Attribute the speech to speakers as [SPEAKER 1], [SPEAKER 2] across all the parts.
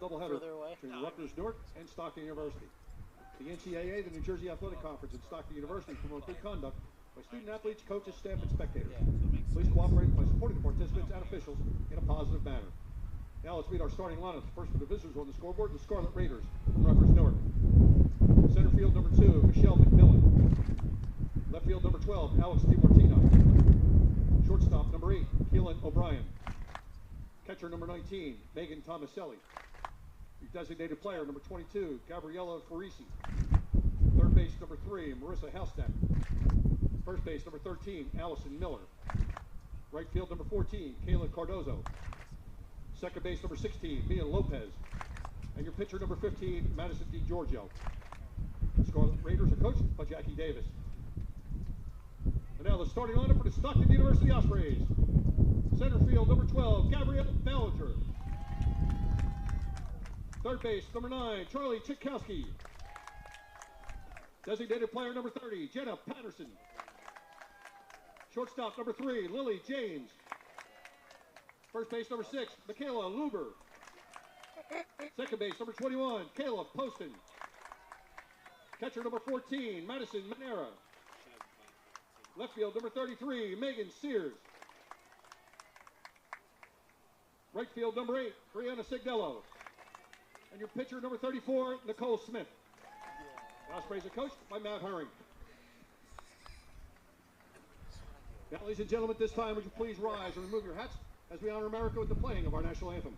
[SPEAKER 1] doubleheader between Rutgers-Newark and Stockton University. The NCAA, the New Jersey Athletic Conference, and Stockton University promote good conduct by student athletes, coaches, staff, and spectators. Please cooperate by supporting the participants and officials in a positive manner. Now let's meet our starting lineup. First for the visitors on the scoreboard, the Scarlet Raiders from Rutgers-Newark. Center field number 2, Michelle McMillan. Left field number 12, Alex DiMartino. Shortstop number 8, Keelan O'Brien. Catcher number 19, Megan Tomaselli. Your designated player number 22, Gabriella Farisi. Third base number 3, Marissa Halstead. First base number 13, Allison Miller. Right field number 14, Kayla Cardozo. Second base number 16, Mia Lopez. And your pitcher number 15, Madison DiGiorgio. The Scarlet Raiders are coached by Jackie Davis. And now the starting lineup for the Stockton University Ospreys. Center field number 12, Gabrielle Ballinger. Third base number 9, Charlie Chitkowski. Designated player number 30, Jenna Patterson. Shortstop number 3, Lily James. First base number 6, Michaela Luber. Second base number 21, Kayla Poston. Catcher number 14, Madison Manera. Left field number 33, Megan Sears. Right field number 8, Brianna Sigdello. And your pitcher number 34, Nicole Smith. The Ospreys are coached by Matt Herring. Now, ladies and gentlemen, at this time, would you please rise and remove your hats as we honor America with the playing of our national anthem.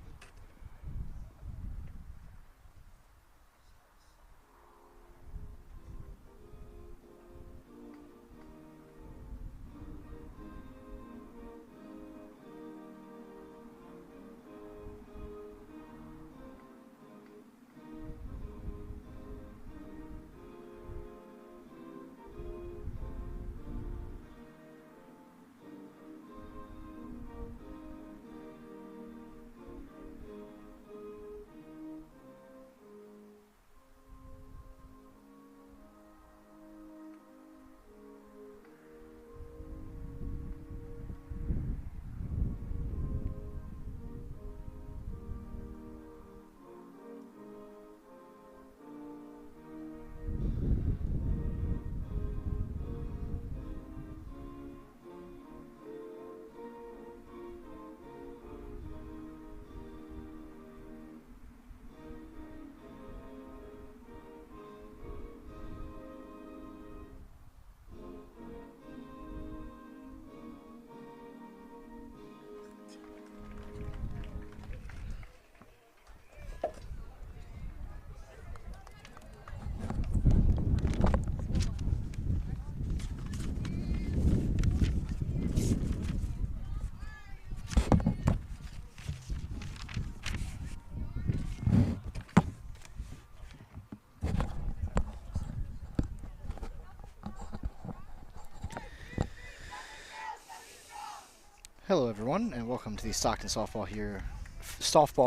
[SPEAKER 2] Hello everyone, and welcome to the Stockton softball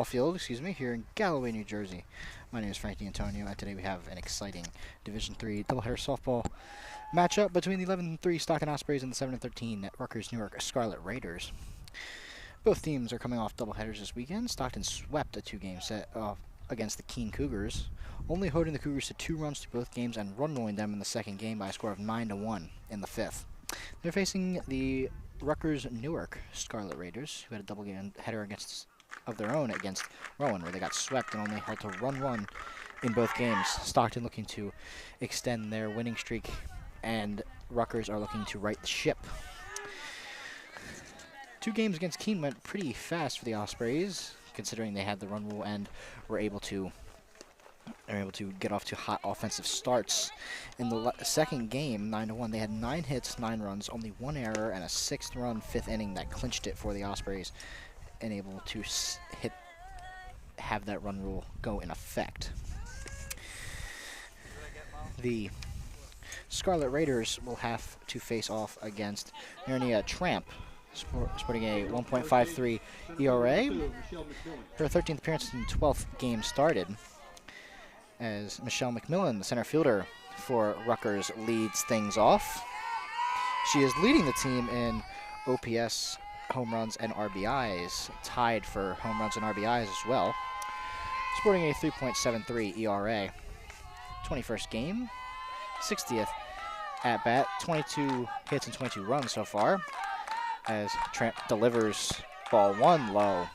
[SPEAKER 2] field, here in Galloway, New Jersey. My name is Frank D'Antonio, and today we have an exciting Division III doubleheader softball matchup between the 11-3 Stockton Ospreys and the 7-13 Rutgers-Newark Scarlet Raiders. Both teams are coming off doubleheaders this weekend. Stockton swept a two-game set against the Keene Cougars, only holding the Cougars to 2 runs to both games and run-rolling them in the second game by a score of 9-1 in the 5th. They're facing the Rutgers-Newark Scarlet Raiders, who had a double game header of their own against Rowan, where they got swept and only held to run in both games. Stockton looking to extend their winning streak, and Rutgers are looking to right the ship. 2 games against Keene went pretty fast for the Ospreys, considering they had the run rule and were able to get off to hot offensive starts. In the second game, 9-1, they had 9 hits, 9 runs, only 1 error, and a 6th-run 5th inning that clinched it for the Ospreys, and able to have that run rule go in effect. The Scarlet Raiders will have to face off against Nernia Tramp, sporting a 1.53 ERA. Her 13th appearance and 12th game started, as Michelle McMillan, the center fielder for Rutgers, leads things off. She is leading the team in OPS, home runs, and RBIs, tied for home runs and RBIs as well. sporting a 3.73 ERA. 21st game, 60th at bat, 22 hits and 22 runs so far, as Tramp delivers ball 1 low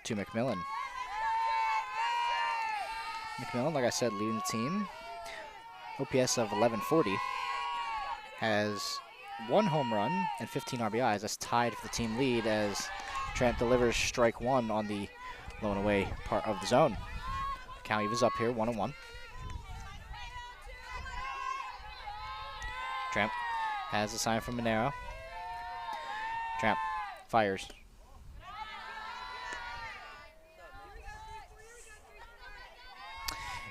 [SPEAKER 2] to McMillan. McMillan, like I said, leading the team. OPS of 1140. Has 1 home run and 15 RBIs. That's tied for the team lead as Tramp delivers strike 1 on the low and away part of the zone. Count evens up here, 1-1. Tramp has a sign from Monero. Tramp fires.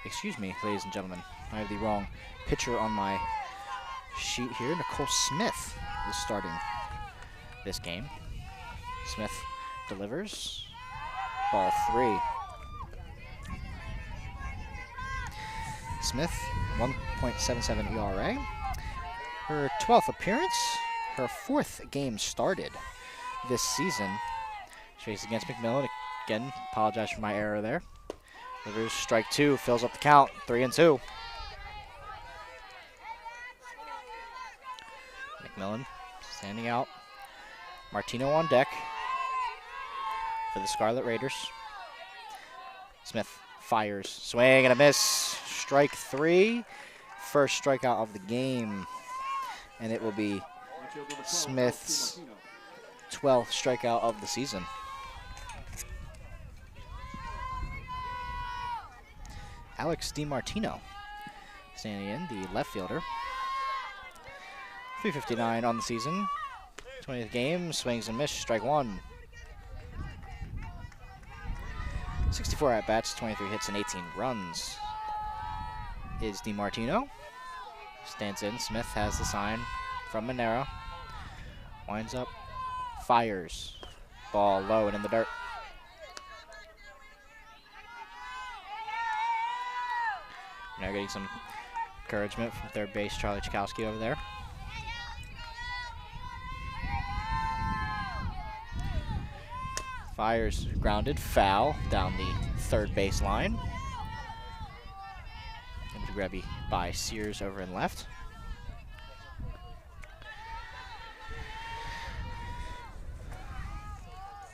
[SPEAKER 2] Excuse me, ladies and gentlemen. I have the wrong pitcher on my sheet here. Nicole Smith is starting this game. Smith delivers. Ball 3. Smith, 1.77 ERA. Her 12th appearance, her 4th game started this season. She faces against McMillan. Again, apologize for my error there. Delivers strike 2, fills up the count, 3-2. McMillan standing out. Martino on deck for the Scarlet Raiders. Smith fires, swing and a miss. Strike 3, first strikeout of the game. And it will be Smith's 12th strikeout of the season. Alex DiMartino standing in, the left fielder. 359 on the season. 20th game, swings and miss, strike 1. 64 at-bats, 23 hits and 18 runs is DiMartino. Stands in, Smith has the sign from Monero. Winds up, fires. Ball low and in the dirt. Now getting some encouragement from third base Charlie Chakowski over there. Fires, grounded, foul down the third base line. Able to grab by Sears over in left.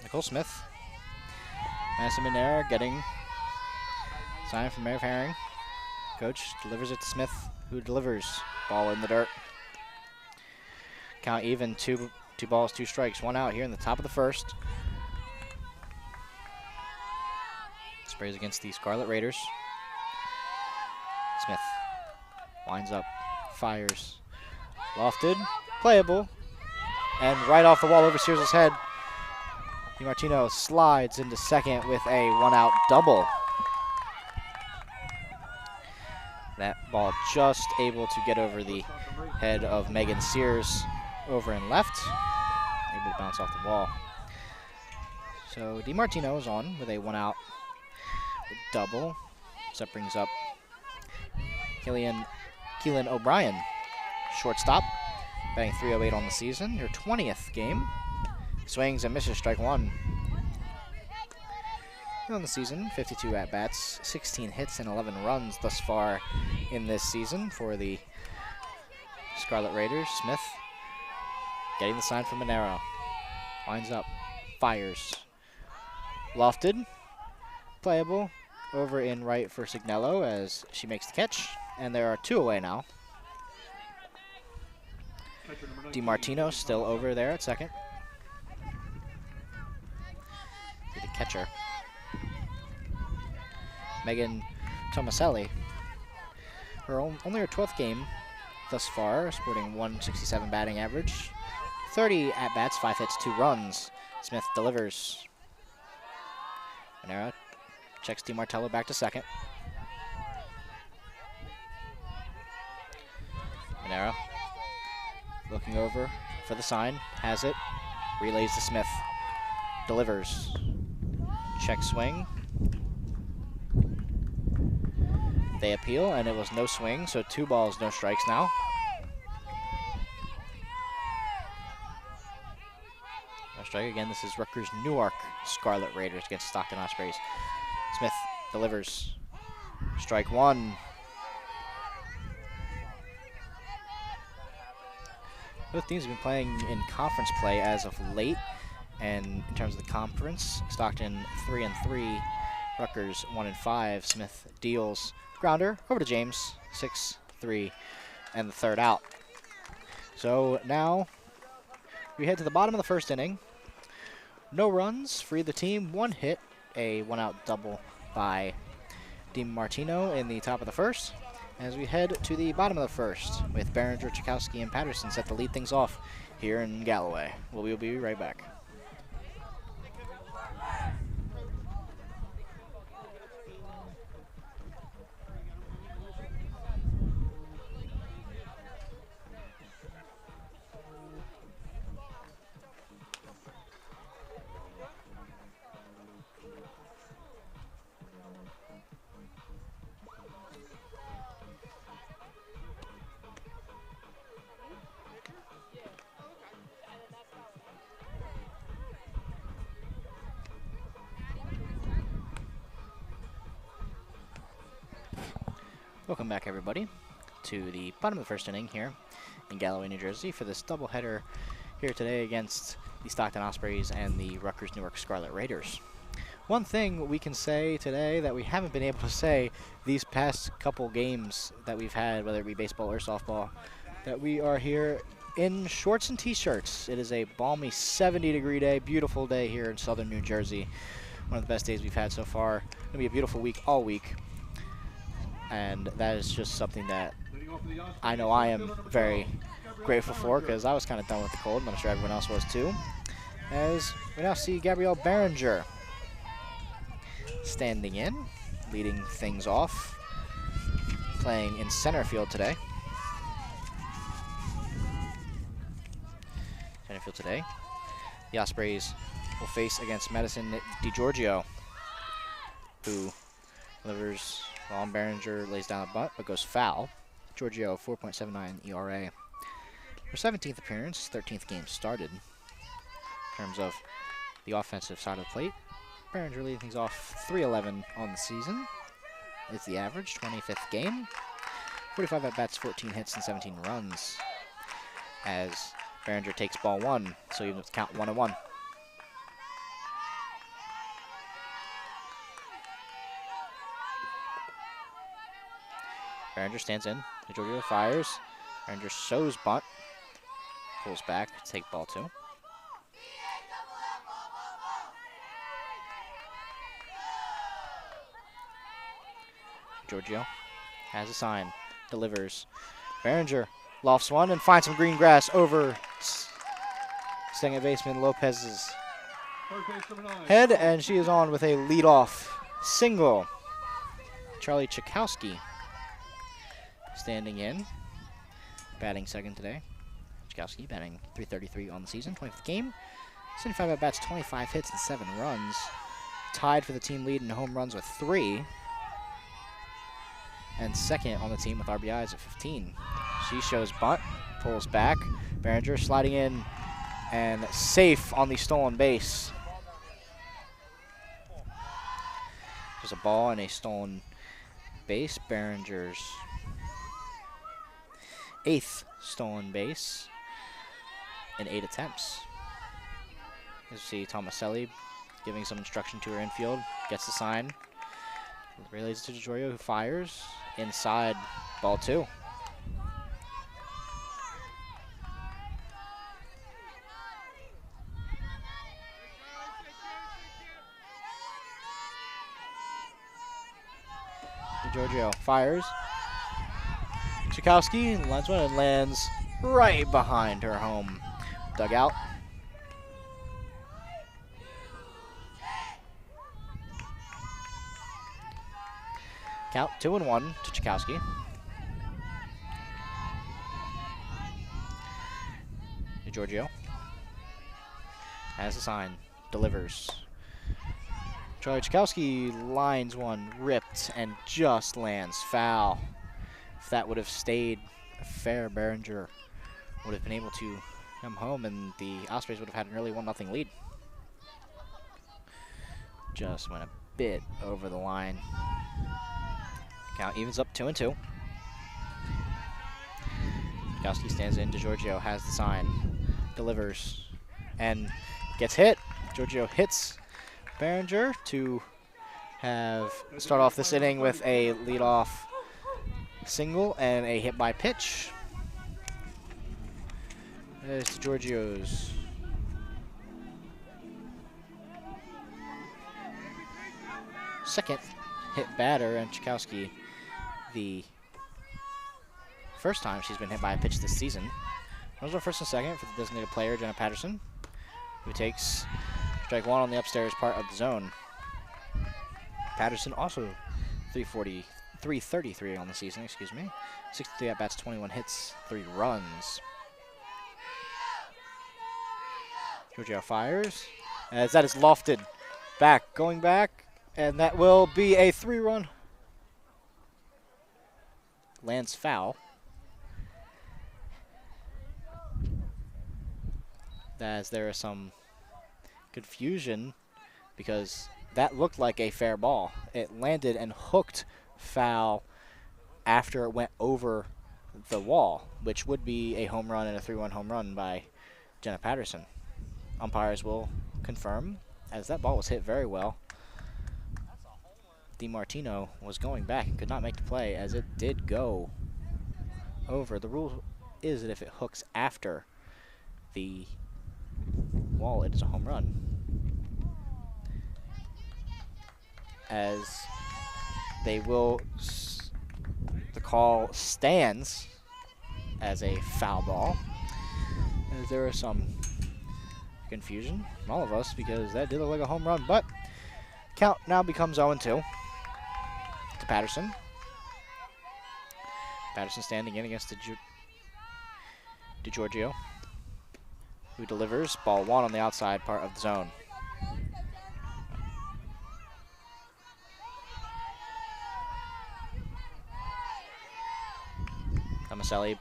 [SPEAKER 2] Nicole Smith. Madison Monero getting sign from Mayor Herring. Coach delivers it to Smith, who delivers. Ball in the dirt. Count even, 2 balls, 2 strikes, 1 out here in the top of the first. Sprays against the Scarlet Raiders. Smith winds up, fires, lofted, playable, and right off the wall over Sears' head. DiMartino slides into second with a 1-out double. That ball just able to get over the head of Megan Sears over in left. Able to bounce off the wall. So DiMartino is on with a 1-out double. So that brings up Keelan O'Brien, shortstop, batting .308 on the season. Her 20th game. Swings and misses, strike 1. On the season, 52 at-bats, 16 hits and 11 runs thus far in this season for the Scarlet Raiders. Smith getting the sign from Monero. Winds up, fires. Lofted, playable, over in right for Signello as she makes the catch. And there are 2 away now. DiMartino still over there at second. See the catcher. Megan Tomaselli. Only her 12th game thus far, sporting 167 batting average. 30 at-bats, 5 hits, 2 runs. Smith delivers. Monero checks DiMartino back to second. Monero looking over for the sign, has it, relays to Smith, delivers. Check swing. They appeal, and it was no swing, so 2 balls, no strikes now. No strike again. This is Rutgers-Newark Scarlet Raiders against Stockton Ospreys. Smith delivers. Strike one. Both teams have been playing in conference play as of late, and in terms of the conference, Stockton 3-3, Rutgers 1-5. Smith deals grounder over to James, 6-3, and the third out. So now we head to the bottom of the first inning. No runs for either team, one hit, a one-out double by DiMartino in the top of the first. As we head to the bottom of the first with Behringer, Chakowski, and Patterson set to lead things off here in Galloway. We'll be right back. Welcome back, everybody, to the bottom of the first inning here in Galloway, New Jersey for this doubleheader here today against the Stockton Ospreys and the Rutgers-Newark Scarlet Raiders. One thing we can say today that we haven't been able to say these past couple games that we've had, whether it be baseball or softball, that we are here in shorts and t-shirts. It is a balmy 70-degree day, beautiful day here in southern New Jersey. One of the best days we've had so far. It's going to be a beautiful week all week. And that is just something that I know I am very grateful for, because I was kind of done with the cold, and I'm sure everyone else was too. As we now see Gabrielle Behringer standing in, leading things off, playing in center field today. Center field today. The Ospreys will face against Madison DiGiorgio, who delivers. Long Behringer lays down a bunt, but goes foul. Giorgio, 4.79 ERA. Her 17th appearance, 13th game started. In terms of the offensive side of the plate, Behringer leading things off 3-11 on the season. It's the average, 25th game. 45 at-bats, 14 hits, and 17 runs. As Behringer takes ball one, so even with the count 1-1. Behringer stands in. DiGiorgio fires. Behringer shows bunt. Pulls back. Take ball two. DiGiorgio has a sign. Delivers. Behringer lofts one and finds some green grass over second baseman Lopez's head, and she is on with a leadoff single. Charlie Chakowski standing in, batting second today. Chakowski batting .333 on the season, 25th game. 75 at-bats, 25 hits, and 7 runs. Tied for the team lead in home runs with 3. And second on the team with RBIs at 15. She shows bunt, pulls back. Behringer sliding in and safe on the stolen base. There's a ball and a stolen base. Behringer's 8th stolen base in 8 attempts. As you see Tomaselli giving some instruction to her infield, gets the sign, relays it to DiGiorgio, who fires inside, ball 2. DiGiorgio fires. Chakowski lines one and lands right behind her home dugout. Count 2-1 to Chakowski. DiGiorgio has a sign, delivers. Charlie Chakowski lines one, ripped, and just lands foul. If that would have stayed fair, Behringer would have been able to come home, and the Ospreys would have had an early 1-0 lead. Just went a bit over the line. Count evens up 2-2. Chakowski stands in. DiGiorgio has the sign, delivers, and gets hit. Giorgio hits Behringer to start off this inning with a leadoff single and a hit by pitch. There's DiGiorgio's second hit batter, and Chakowski the first time she's been hit by a pitch this season. Those are first and second for the designated player, Jenna Patterson, who takes strike one on the upstairs part of the zone. Patterson also 333 on the season, 63 at-bats, 21 hits, 3 runs. Giorgio fires, as that is lofted back, going back, and that will be a 3-run. Lands foul. As there is some confusion because that looked like a fair ball. It landed and hooked foul after it went over the wall, which would be a home run and a 3-1 home run by Jenna Patterson. Umpires will confirm, as that ball was hit very well. DiMartino was going back and could not make the play, as it did go over. The rule is that if it hooks after the wall, it is a home run. As they will, the call stands as a foul ball. As there is some confusion from all of us because that did look like a home run, but count now becomes 0-2 to Patterson. Patterson standing in against DiGiorgio, who delivers ball 1 on the outside part of the zone. Tomaselli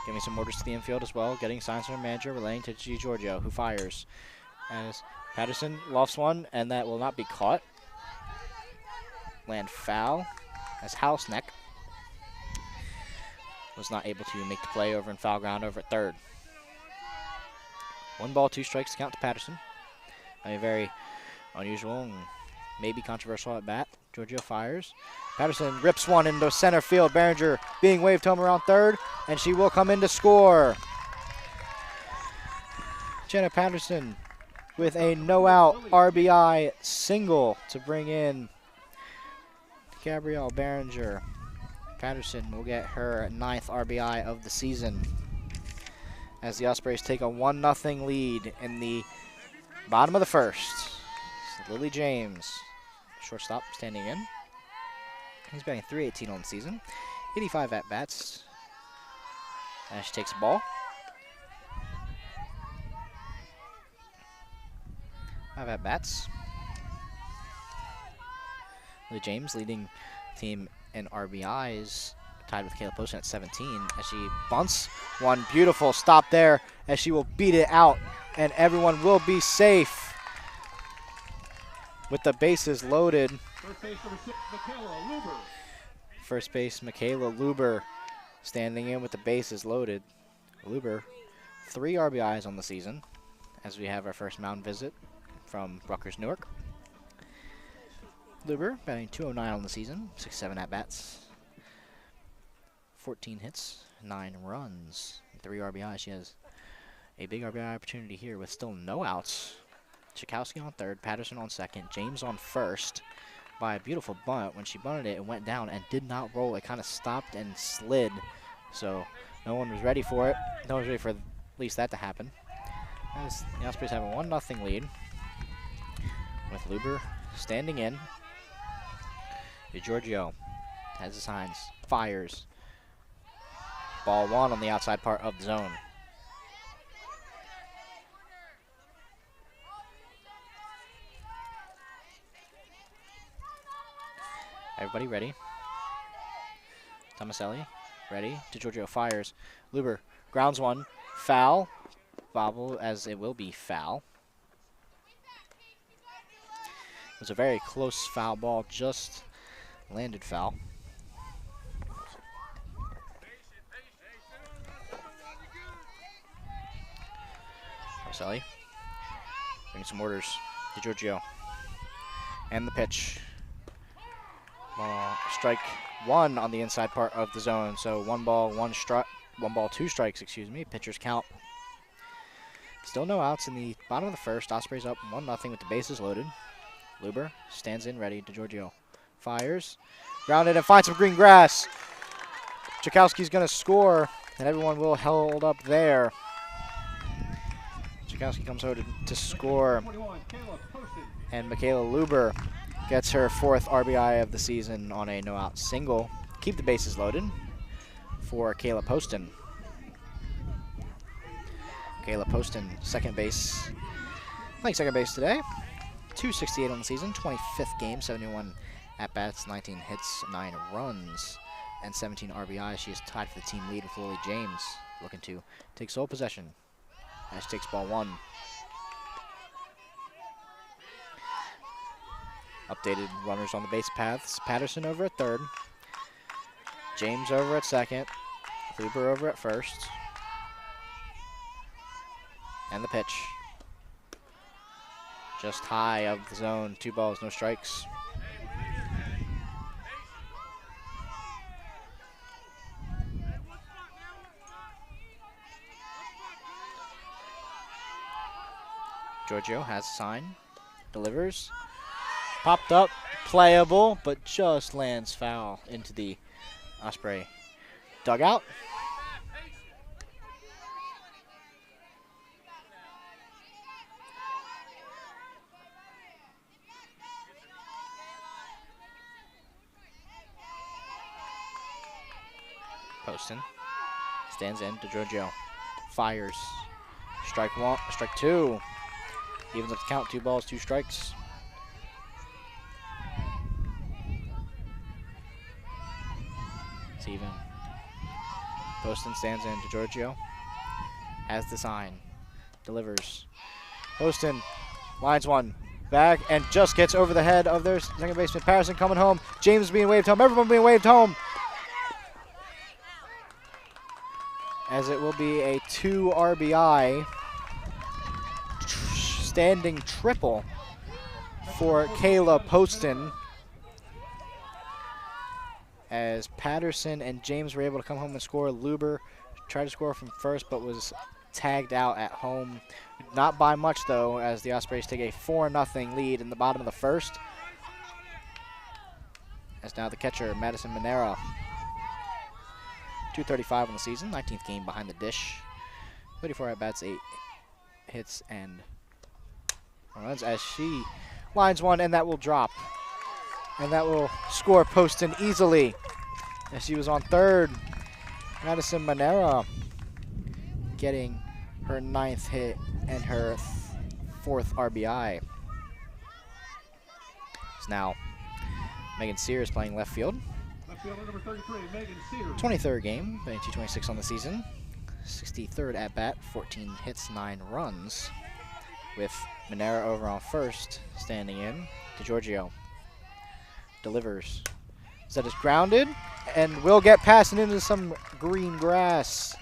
[SPEAKER 2] giving some orders to the infield as well, getting signs from the manager, relaying to DiGiorgio, who fires. As Patterson lofts one, and that will not be caught. Land foul, as Hausneck was not able to make the play over in foul ground over at third. 1 ball, 2 strikes to count to Patterson. A very unusual and maybe controversial at bat. Giorgio fires. Patterson rips one into center field. Behringer being waved home around third, and she will come in to score. Jenna Patterson with a no-out RBI single to bring in Gabrielle Behringer. Patterson will get her 9th RBI of the season as the Ospreys take a 1-0 lead in the bottom of the first. It's Lily James, shortstop, standing in. He's batting .318 on the season, 85 at-bats. As she takes a ball. 5 at-bats. Lily James leading the team in RBIs, tied with Kayla Poston at 17, as she bunts one. Beautiful stop there, as she will beat it out, and everyone will be safe with the bases loaded.
[SPEAKER 1] First base number 6, Michaela Luber.
[SPEAKER 2] First base, Michaela Luber, standing in with the bases loaded. Luber, 3 RBIs on the season, as we have our first mound visit from Rutgers-Newark. Luber batting .209 on the season, 6-7 at-bats, 14 hits, 9 runs, 3 RBIs. She has a big RBI opportunity here with still no outs. Chakowski on third, Patterson on second, James on first by a beautiful bunt. When she bunted it, it went down and did not roll. It kind of stopped and slid, so no one was ready for it. No one was ready for at least that to happen. As the Ospreys have a 1-0 lead with Luber standing in. DiGiorgio has the signs, fires. Ball 1 on the outside part of the zone. Everybody ready. Tomaselli ready. DiGiorgio fires. Luber grounds one. Foul. Bobble, as it will be foul. It was a very close foul ball, just landed foul. Marcelli bringing some orders to Giorgio. And the pitch. Strike one on the inside part of the zone. So 1 ball, 2 strikes, excuse me. Pitcher's count. Still no outs in the bottom of the first. Ospreys up 1-0 with the bases loaded. Luber stands in ready to Giorgio. Fires. Grounded and finds some green grass. Tchaikovsky's going to score, and everyone will hold up there. Tchaikovsky comes over to score, and Michaela Luber gets her 4th RBI of the season on a no-out single. Keep the bases loaded for Kayla Poston. Kayla Poston, second base. Playing second base today. 268 on the season, 25th game, 71 at-bats, 19 hits, 9 runs, and 17 RBIs. She is tied for the team lead with Lily James, looking to take sole possession as she takes ball 1. Updated runners on the base paths. Patterson over at third. James over at second. Luber over at first. And the pitch. Just high of the zone. 2 balls, no strikes. Giorgio has a sign. Delivers. Popped up, playable, but just lands foul into the Osprey dugout. Poston stands in to Giorgio. Fires. Strike 1, strike 2. Evens up the count, 2 balls, 2 strikes. It's even. Poston stands in to Giorgio. Has the sign. Delivers. Poston lines 1. Back and just gets over the head of their second baseman. Patterson coming home. James being waved home. Everyone being waved home. As it will be a 2 RBI standing triple for Kayla Poston, as Patterson and James were able to come home and score. Luber tried to score from first but was tagged out at home. Not by much though, as the Ospreys take a 4-0 lead in the bottom of the first. As now the catcher, Madison Monera, 235 on the season, 19th game behind the dish. 34 at-bats, 8 hits and runs, as she lines 1, and that will drop. And that will score Poston easily, as she was on third. Madison Monera getting her 9th hit and her 4th RBI. It's now Megan Sears playing left field.
[SPEAKER 1] Left fielder number 33, Megan Sears.
[SPEAKER 2] 23rd game, batting .226 on the season. 63rd at-bat, 14 hits, 9 runs. With Monera over on first, standing in to Giorgio. Delivers. That is grounded and will get past and into some green grass.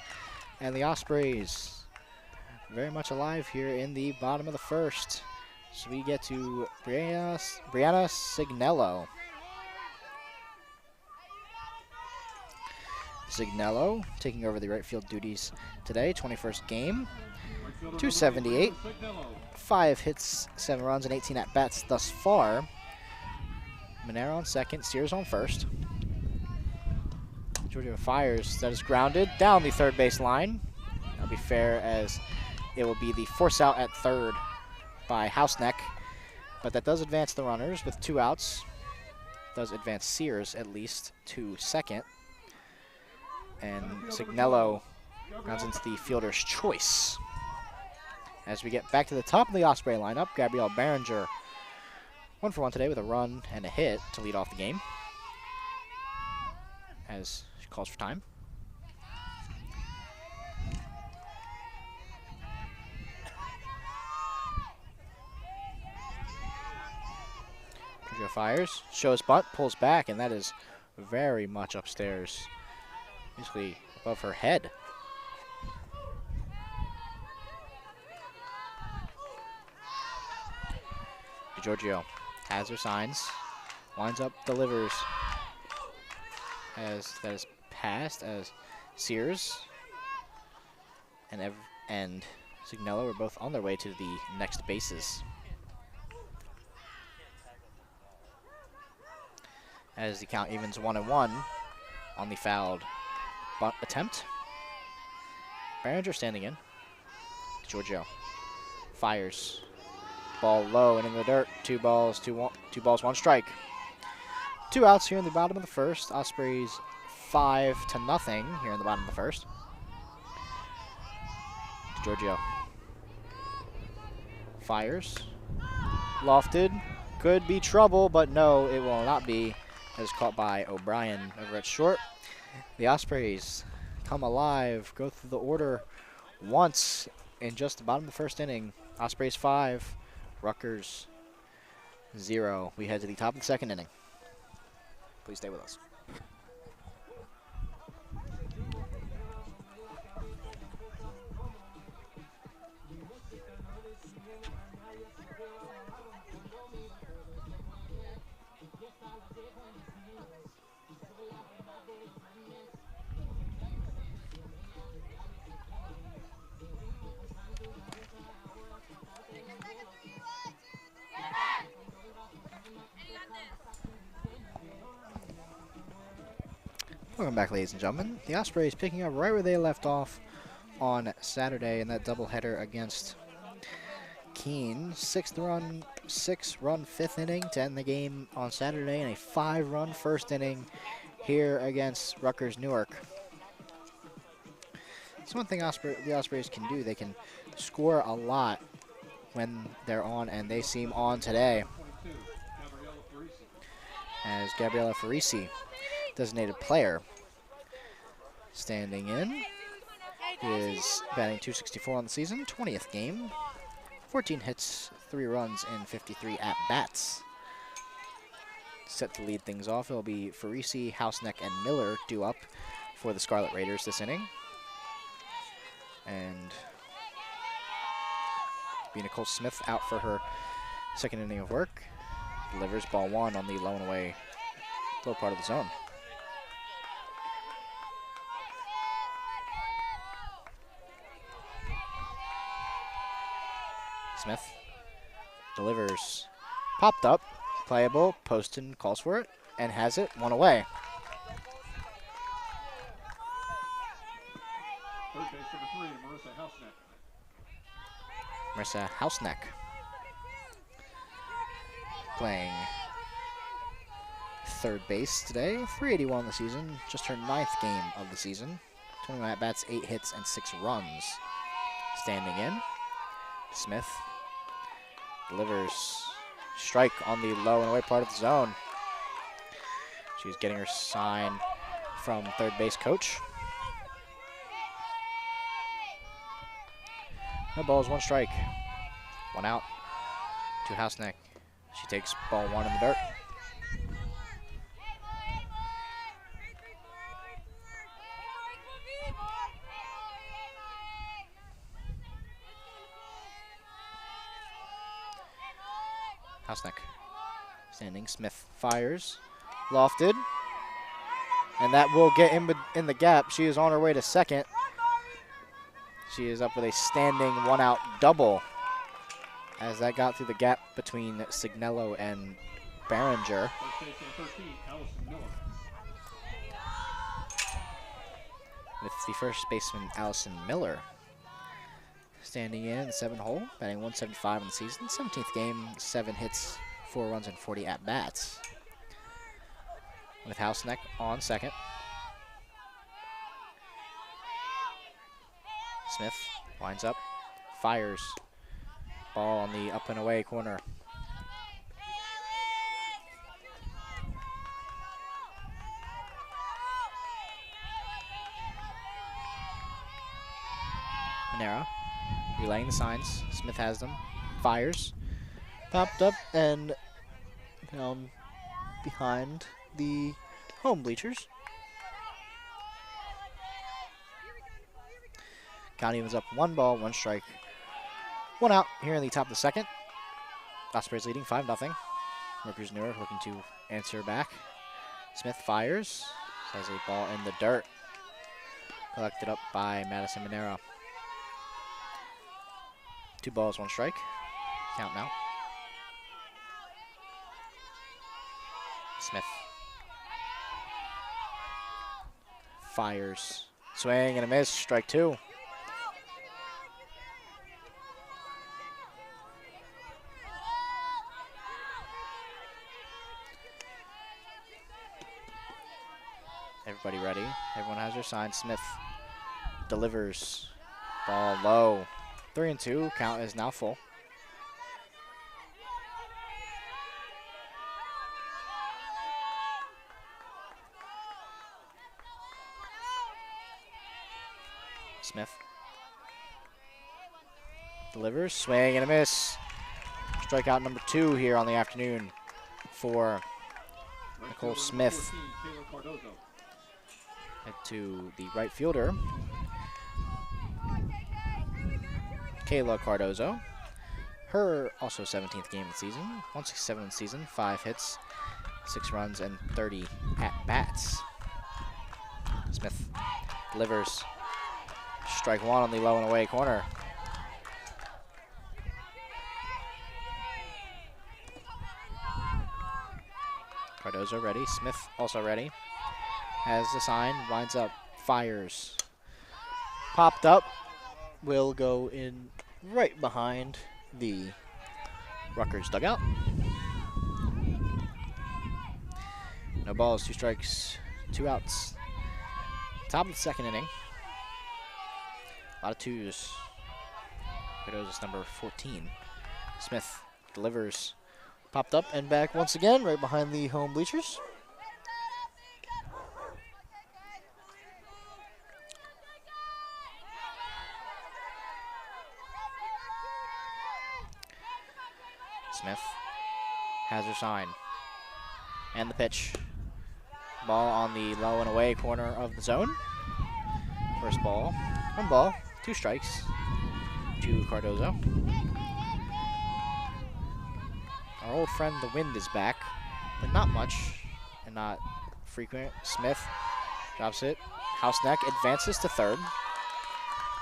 [SPEAKER 2] And the Ospreys very much alive here in the bottom of the first. So we get to Brianna Signello. Signello taking over the right field duties today, 21st game. 278, 5 hits, 7 runs, and 18 at-bats thus far. Monera on second, Sears on first. Giorgio fires, that is grounded down the third base line. That'll be fair, as it will be the force out at third by Houseneck. But that does advance the runners with 2 outs. Does advance Sears at least to second. And Signello rounds into the fielder's choice. As we get back to the top of the Osprey lineup, Gabrielle Behringer, 1 for 1 today with a run and a hit to lead off the game, as she calls for time. Joe fires, shows bunt, pulls back, and that is very much upstairs, basically above her head. Giorgio has her signs, winds up, delivers, as that is passed as Sears and Signello are both on their way to the next bases. As the count evens 1-1 on the fouled bunt attempt. Behringer standing in. Giorgio fires. Ball low and in the dirt. 2 balls, 1 strike. 2 outs here in the bottom of the first. Ospreys 5-0 here in the bottom of the first. Giorgio fires. Lofted. Could be trouble, but no, it will not be. As caught by O'Brien over at short. The Ospreys come alive, go through the order once in just the bottom of the first inning. Ospreys 5, Rutgers 0. We head to the top of the second inning. Please stay with us. Welcome back, ladies and gentlemen. The Ospreys picking up right where they left off on Saturday in that doubleheader against Keene. 6-run 5th inning to end the game on Saturday, and a 5-run first inning here against Rutgers-Newark. It's one thing the Ospreys can do. They can score a lot when they're on, and they seem on today. As Gabriella Farisi, designated player, standing in. He is batting .264 on the season, 20th game, 14 hits, 3 runs, and 53 at-bats. Set to lead things off, it'll be Farisi, Houseneck, and Miller due up for the Scarlet Raiders this inning. And be Nicole Smith out for her second inning of work. Delivers ball 1 on the low and away low part of the zone. Smith delivers, popped up, playable. Poston calls for it and has it, 1 away.
[SPEAKER 1] Third base number 3,
[SPEAKER 2] Marissa Houseneck playing third base today. 381 on the season, just her 9th game of the season. 21 at-bats, 8 hits, and 6 runs. Standing in, Smith delivers, strike on the low and away part of the zone. She's getting her sign from third base coach. No balls, 1 strike. 1 out to Houseneck. She takes ball 1 in the dirt. Houseneck standing. Smith fires, lofted, and that will get in the gap. She is on her way to second. She is up with a standing 1-out double as that got through the gap between Signello and Behringer. With the first baseman, Allison Miller, standing in the 7-hole, batting .175 in the season. 17th game, 7 hits, 4 runs, and 40 at-bats. With Houseneck on second. Smith winds up, fires, ball on the up and away corner. Manera relaying the signs. Smith has them, fires, popped up, and down behind the home bleachers. Count evens up 1 ball, 1 strike, 1 out here in the top of the second. Ospreys leading 5-0. Rutgers-Newark looking to answer back. Smith fires, has a ball in the dirt, collected up by Madison Monero. 2 balls, 1 strike. Count now. Smith fires, swing and a miss, strike 2. Everybody ready. Everyone has their sign. Smith delivers. Ball low. 3-2. Count is now full. Smith delivers. Swing and a miss. Strikeout number 2 here on the afternoon for Nicole Smith. Head to the right fielder, Kayla Cardozo. Her also 17th game of the season, 167 in the season, 5 hits, 6 runs, and 30 at-bats. Smith delivers. Strike 1 on the low and away corner. Cardozo ready. Smith also ready. Has the sign, winds up, fires. Popped up, will go in right behind the Rutgers dugout. No balls, 2 strikes, 2 outs. Top of the second inning. A lot of 2s. Cardozo's number 14. Smith delivers. Popped up and back once again, right behind the home bleachers. Smith has her sign. And the pitch. Ball on the low and away corner of the zone. First ball. 1 ball. 2 strikes to Cardozo. Our old friend the wind is back, but not much and not frequent. Smith drops it. House neck advances to third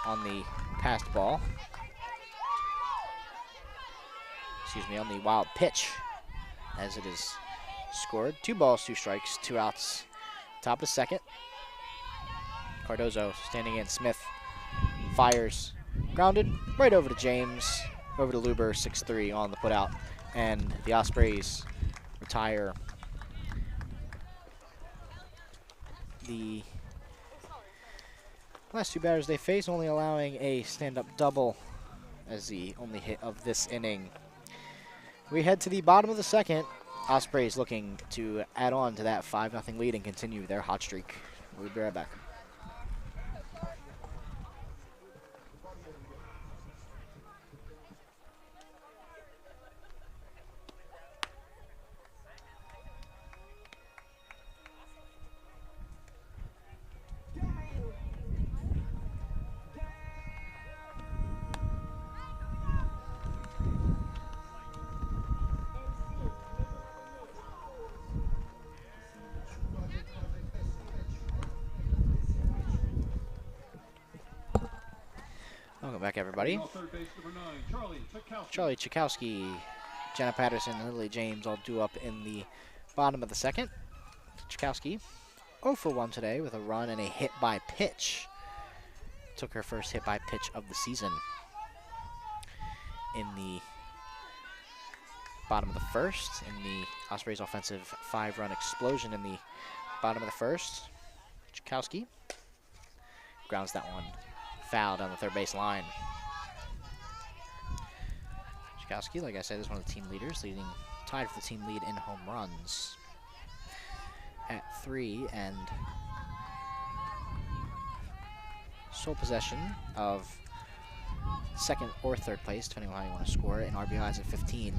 [SPEAKER 2] on the passed ball. Excuse me, on the wild pitch as it is scored. 2 balls, 2 strikes, 2 outs. Top of second. Cardozo standing in. Smith fires. Grounded right over to James. Over to Luber, 6-3 on the putout. And the Ospreys retire the last 2 batters they face, only allowing a stand-up double as the only hit of this inning. We head to the bottom of the second. Ospreys looking to add on to that 5-0 lead and continue their hot streak. We'll be right back. Welcome back, everybody. Charlie Chakowski, Jenna Patterson, and Lily James all due up in the bottom of the second. Chakowski 0 for 1 today with a run and a hit by pitch. Took her first hit by pitch of the season in the bottom of the first, in the Ospreys offensive 5-run explosion in the bottom of the first. Chakowski grounds that one foul down the third base line. Chakowski, like I said, is one of the team leaders, tied for the team lead in home runs at 3, and sole possession of second or third place, depending on how you want to score it, and RBIs at 15.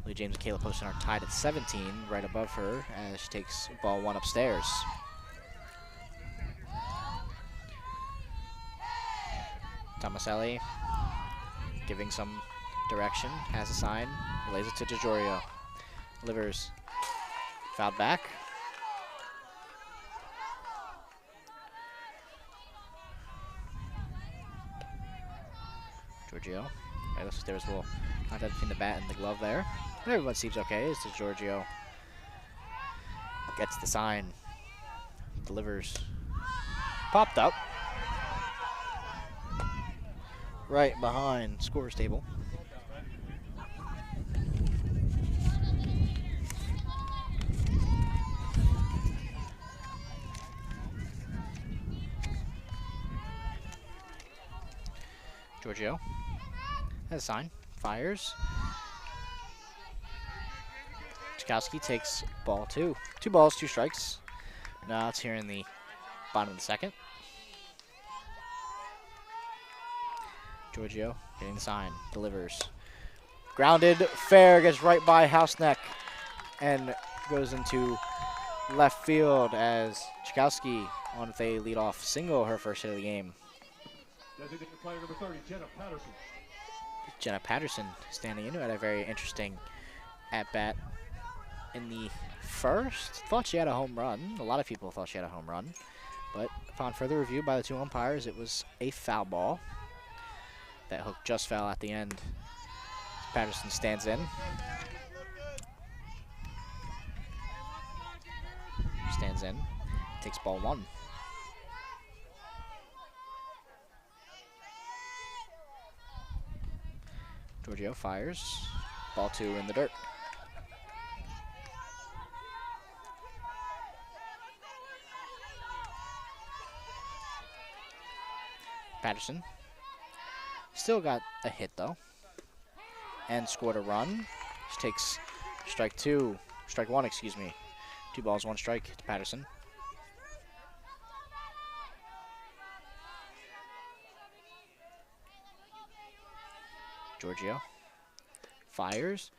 [SPEAKER 2] Lily James and Kayla Poston are tied at 17, right above her, as she takes ball 1 upstairs. Tomaselli giving some direction, has a sign, relays it to DiGiorgio. Livers fouled back. Giorgio. Right, looks like there was a little contact between the bat and the glove there. But everyone seems okay as DiGiorgio gets the sign, delivers. Popped up. Right behind scores table. Giorgio has a sign, fires. Chikowski takes ball 2. 2 balls, 2 strikes. Now it's here in the bottom of the second. Giorgio getting the sign, delivers. Grounded, fair, gets right by Houseneck and goes into left field as Chikowski on with a leadoff single, her first hit of the game.
[SPEAKER 1] Designated player number 30, Jenna Patterson.
[SPEAKER 2] Jenna Patterson standing in, who had a very interesting at-bat in the first. Thought she had a home run. A lot of people thought she had a home run. But upon further review by the 2 umpires, it was a foul ball. That hook just fell at the end. Patterson stands in. Stands in. Takes ball 1. Giorgio fires. Ball 2 in the dirt. Patterson still got a hit though, and scored a run. She takes strike 1, excuse me. 2 balls, 1 strike to Patterson. Giorgio fires,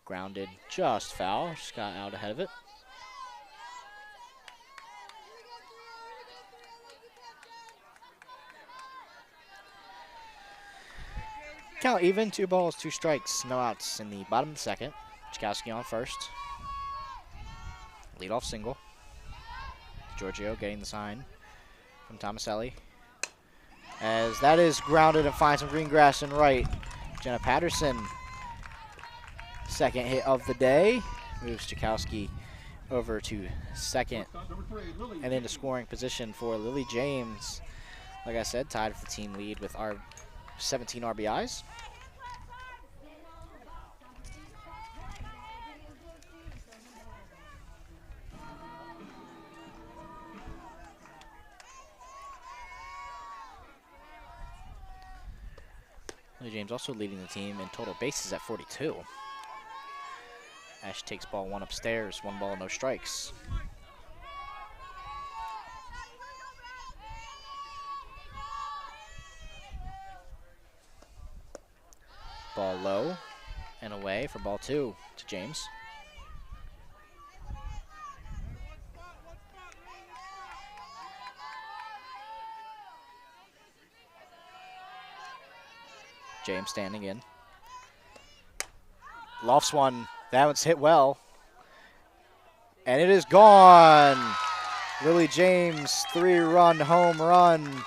[SPEAKER 2] grounded just foul, just got out ahead of it. Count even, 2 balls, 2 strikes, no outs in the bottom of the second. Chikowski on first. Leadoff single. Giorgio getting the sign from Tomaselli. As that is grounded and finds some green grass and right. Jenna Patterson, second hit of the day, moves Chikowski over to second and into scoring position for Lily James. Like I said, tied for the team lead with our 17 RBIs. Lily James also leading the team in total bases at 42. Ash takes ball 1 upstairs, 1 ball, no strikes. Ball low and away for ball 2 to James. James standing in. Lofts one. That one's hit well. And it is gone. Lily James, 3-run home run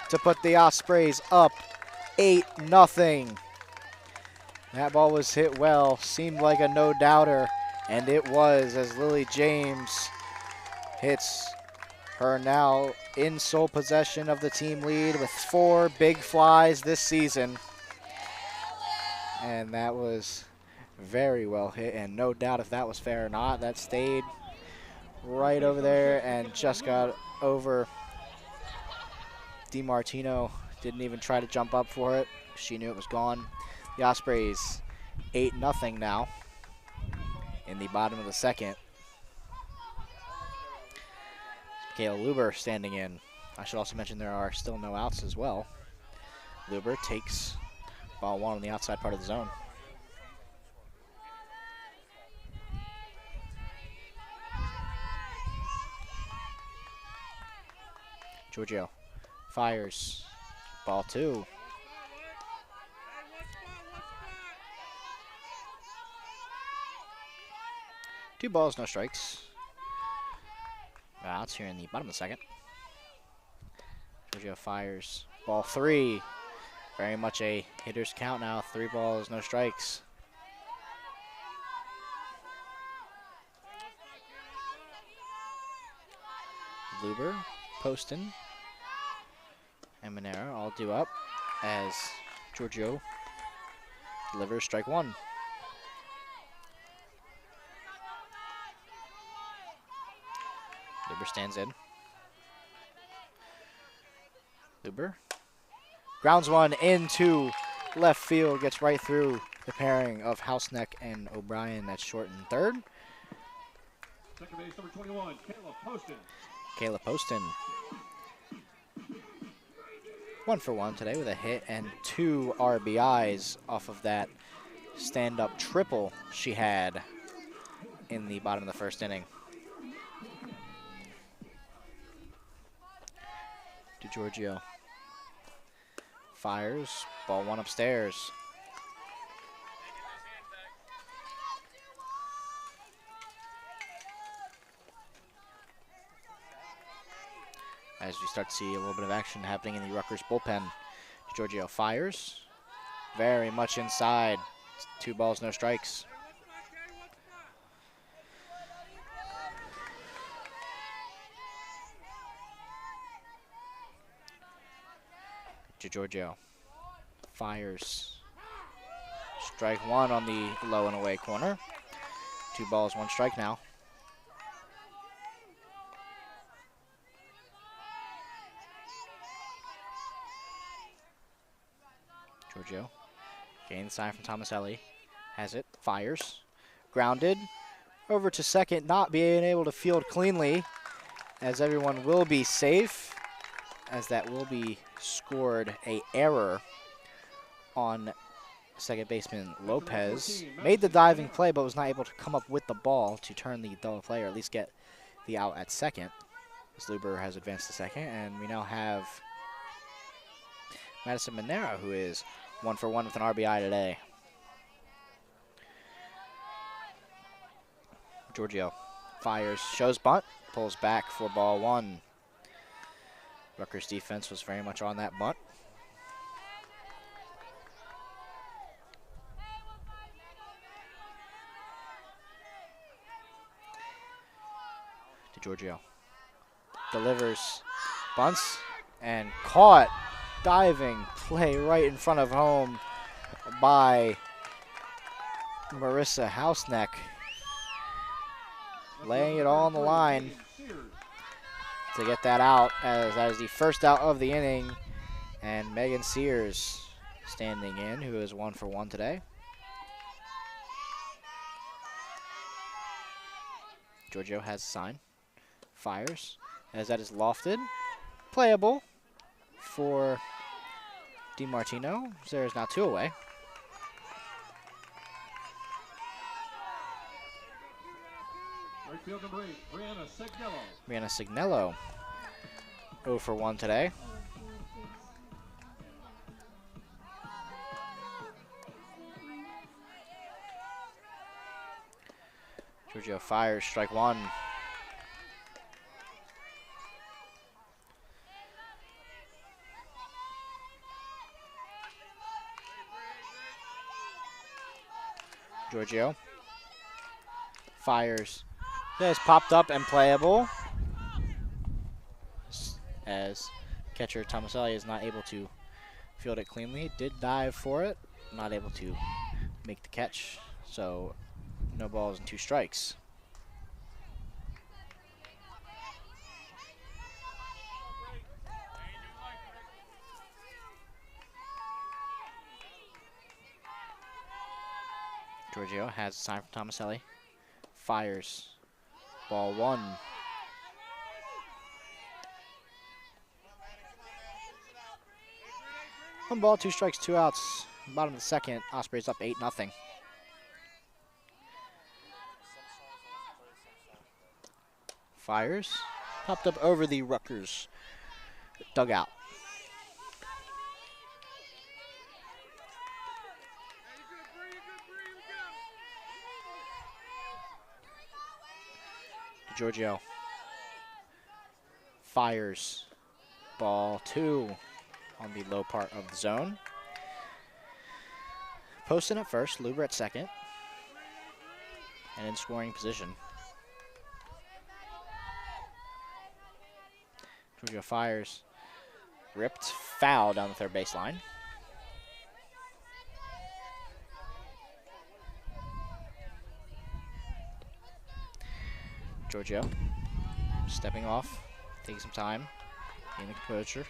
[SPEAKER 2] to put the Ospreys up 8-0. That ball was hit well. Seemed like a no-doubter. And it was, as Lily James hits her now in sole possession of the team lead with 4 big flies this season. And that was very well hit, and no doubt if that was fair or not. That stayed right over there and just got over. DiMartino didn't even try to jump up for it. She knew it was gone. The Ospreys 8-0 now in the bottom of the second. Kayla Luber standing in. I should also mention there are still no outs as well. Luber takes ball 1 on the outside part of the zone. Giorgio fires. Ball 2. Two balls, no strikes. Outs here in the bottom of the second. Giorgio fires. Ball 3. Very much a hitter's count now. 3 balls, no strikes. Luber, Poston, and Monero all due up as Giorgio delivers strike 1. Luber stands in. Luber grounds one into left field, gets right through the pairing of Houseneck and O'Brien. That's short and third.
[SPEAKER 1] Second base, number 21, Caleb Poston.
[SPEAKER 2] Caleb Poston. 1 for 1 today with a hit and 2 RBIs off of that stand-up triple she had in the bottom of the first inning. DeGiorgio fires, ball 1 upstairs. As we start to see a little bit of action happening in the Rutgers bullpen. DeGiorgio fires, very much inside. 2 balls, no strikes. DeGiorgio fires. Strike 1 on the low and away corner. 2 balls, 1 strike now. Giorgio gains the sign from Tomaselli. Has it, fires. Grounded over to second, not being able to field cleanly, as everyone will be safe, as that will be scored a error on second baseman Lopez. Made the diving play, but was not able to come up with the ball to turn the double play, or at least get the out at second. As Luber has advanced to second, and we now have Madison Monero, who is 1 for 1 with an RBI today. Giorgio fires, shows bunt, pulls back for ball 1. Rutgers defense was very much on that bunt. DeGiorgio delivers, bunts, and caught. Diving play right in front of home by Marissa Houseneck. Laying it all on the line to get that out, as that is the first out of the inning. And Megan Sears standing in, who is 1 for 1 today. Giorgio has a sign. Fires, as that is lofted. Playable for DiMartino. There is now 2 away.
[SPEAKER 1] Right field number 8, Brianna Signello.
[SPEAKER 2] Brianna Signello, 0 for 1 today. Giorgio fires, strike 1. Giorgio fires. That is popped up and playable, as catcher Tomaselli is not able to field it cleanly. Did dive for it, not able to make the catch, so no balls and 2 strikes. Giorgio has a sign from Tomaselli. Fires. Ball 1. One ball, 2 strikes, 2 outs. Bottom of the second, Ospreys up 8-0. Fires. Popped up over the Rutgers dugout. Giorgio fires. Ball 2 on the low part of the zone. Poston at first, Luber at second, and in scoring position. Giorgio fires. Ripped, foul down the third baseline. Giorgio stepping off, taking some time, getting the composure.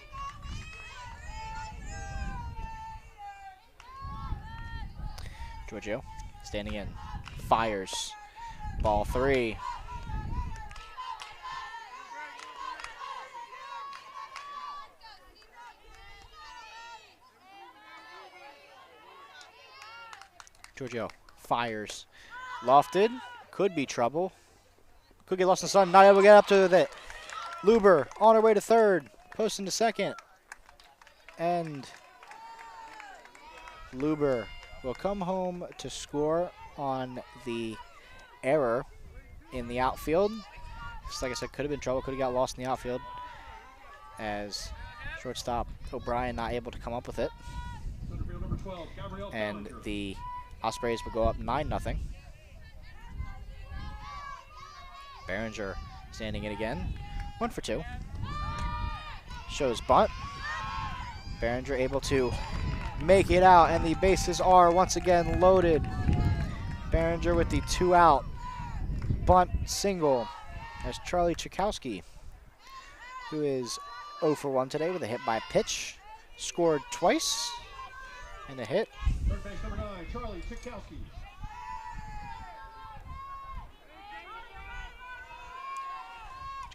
[SPEAKER 2] Giorgio standing in, fires. Ball 3. Giorgio fires. Lofted, could be trouble. Could get lost in the sun, not able to get up to it. Luber on her way to third, Poston to second. And Luber will come home to score on the error in the outfield. Just like I said, could have been trouble, could have got lost in the outfield. As shortstop O'Brien not able to come up with it. And the Ospreys will go up 9-0. Behringer standing in again. 1 for 2. Shows bunt. Behringer able to make it out, and the bases are once again loaded. Behringer with the 2-out bunt single as Charlie Chakowski, who is 0 for 1 today with a hit by pitch, scored twice and a hit.
[SPEAKER 1] Third base number 9, Charlie Chakowski.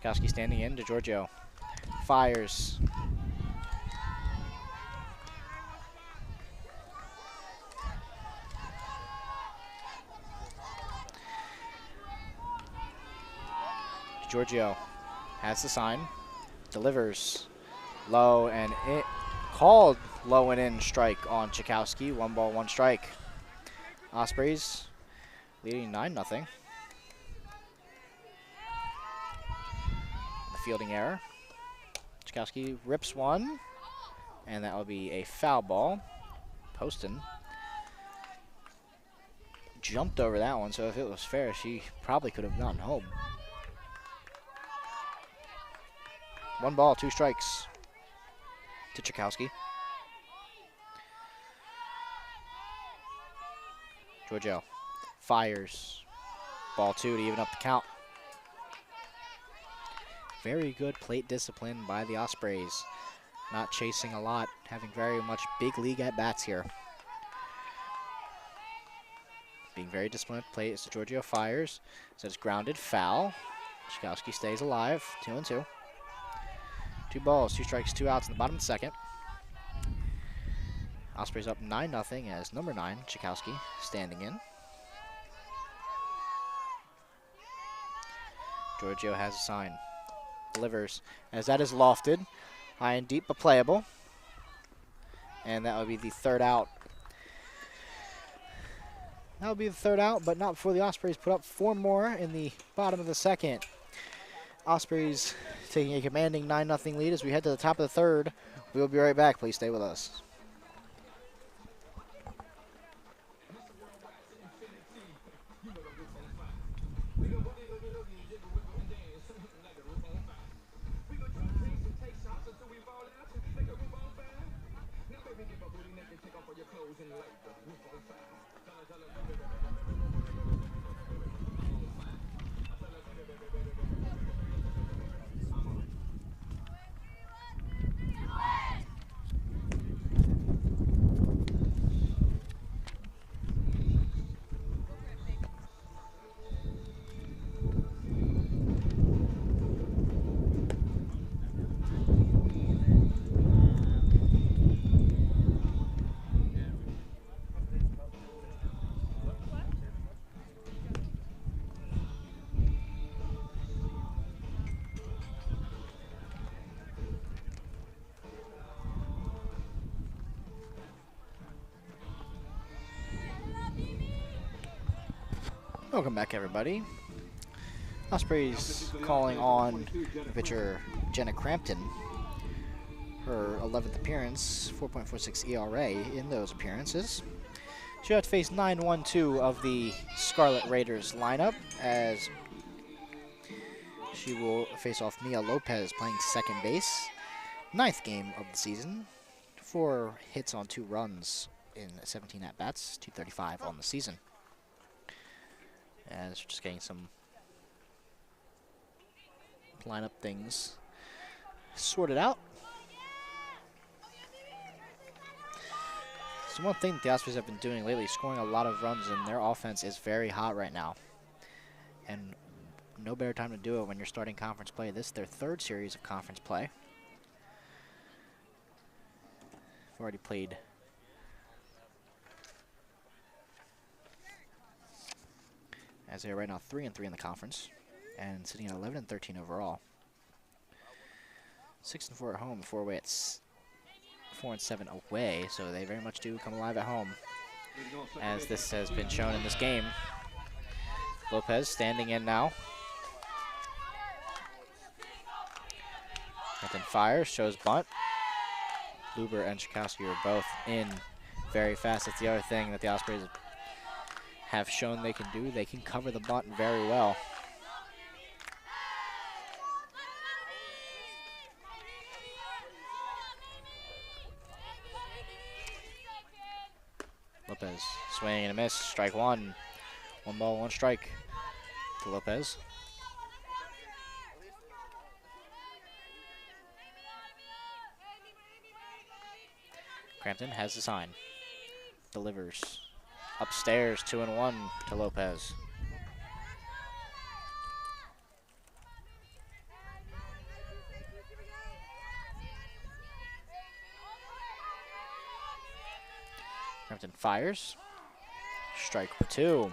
[SPEAKER 2] Chakowski standing in to Giorgio. Fires. Giorgio has the sign, delivers low, and it called low and in strike on Chakowski. 1 ball, 1 strike. Ospreys leading 9-0. The fielding error. Chakowski rips 1, and that will be a foul ball. Poston jumped over that one, so if it was fair, she probably could have gotten home. 1 ball, 2 strikes to Chakowski. Giorgio fires. Ball 2 to even up the count. Very good plate discipline by the Ospreys. Not chasing a lot, having very much big league at bats here. Being very disciplined at plate as Giorgio fires. So it's grounded, foul. Chakowski stays alive, 2-2. 2 balls, 2 strikes, 2 outs in the bottom of the second. Ospreys up 9-0 as number 9, Chakowski, standing in. Giorgio has a sign. Delivers as that is lofted. High and deep but playable. And that would be the 3rd out. That would be the 3rd out, but not before the Ospreys put up 4 more in the bottom of the second. Ospreys taking a commanding 9-0 lead as we head to the top of the 3rd. We will be right back. Please stay with us. Welcome back, everybody. Osprey's calling on pitcher Jenna Crampton. Her 11th appearance, 4.46 ERA in those appearances. She had to face 9-1-2 of the Scarlet Raiders lineup, as she will face off Mia Lopez playing second base. 9th game of the season. 4 hits on 2 runs in 17 at-bats, 235 on the season. As we're just getting some lineup things sorted out. So one thing that the Ospreys have been doing lately, scoring a lot of runs, and their offense is very hot right now. And no better time to do it when you're starting conference play. This is their 3rd series of conference play. We've already played as they are right now 3-3 in the conference, and sitting at 11-13 overall. 6-4 at home, 4 away. It's 4-7 away, so they very much do come alive at home, as this has been shown in this game. Lopez standing in now. And then fires, shows bunt. Luber and Chakowski are both in very fast. That's the other thing that the Ospreys have shown they can do. They can cover the bunt very well. Lopez swing and a miss. Strike 1. 1 ball, 1 strike to Lopez. Crampton has the sign. Delivers upstairs, 2-1 to Lopez. Crampton fires. Strike 2.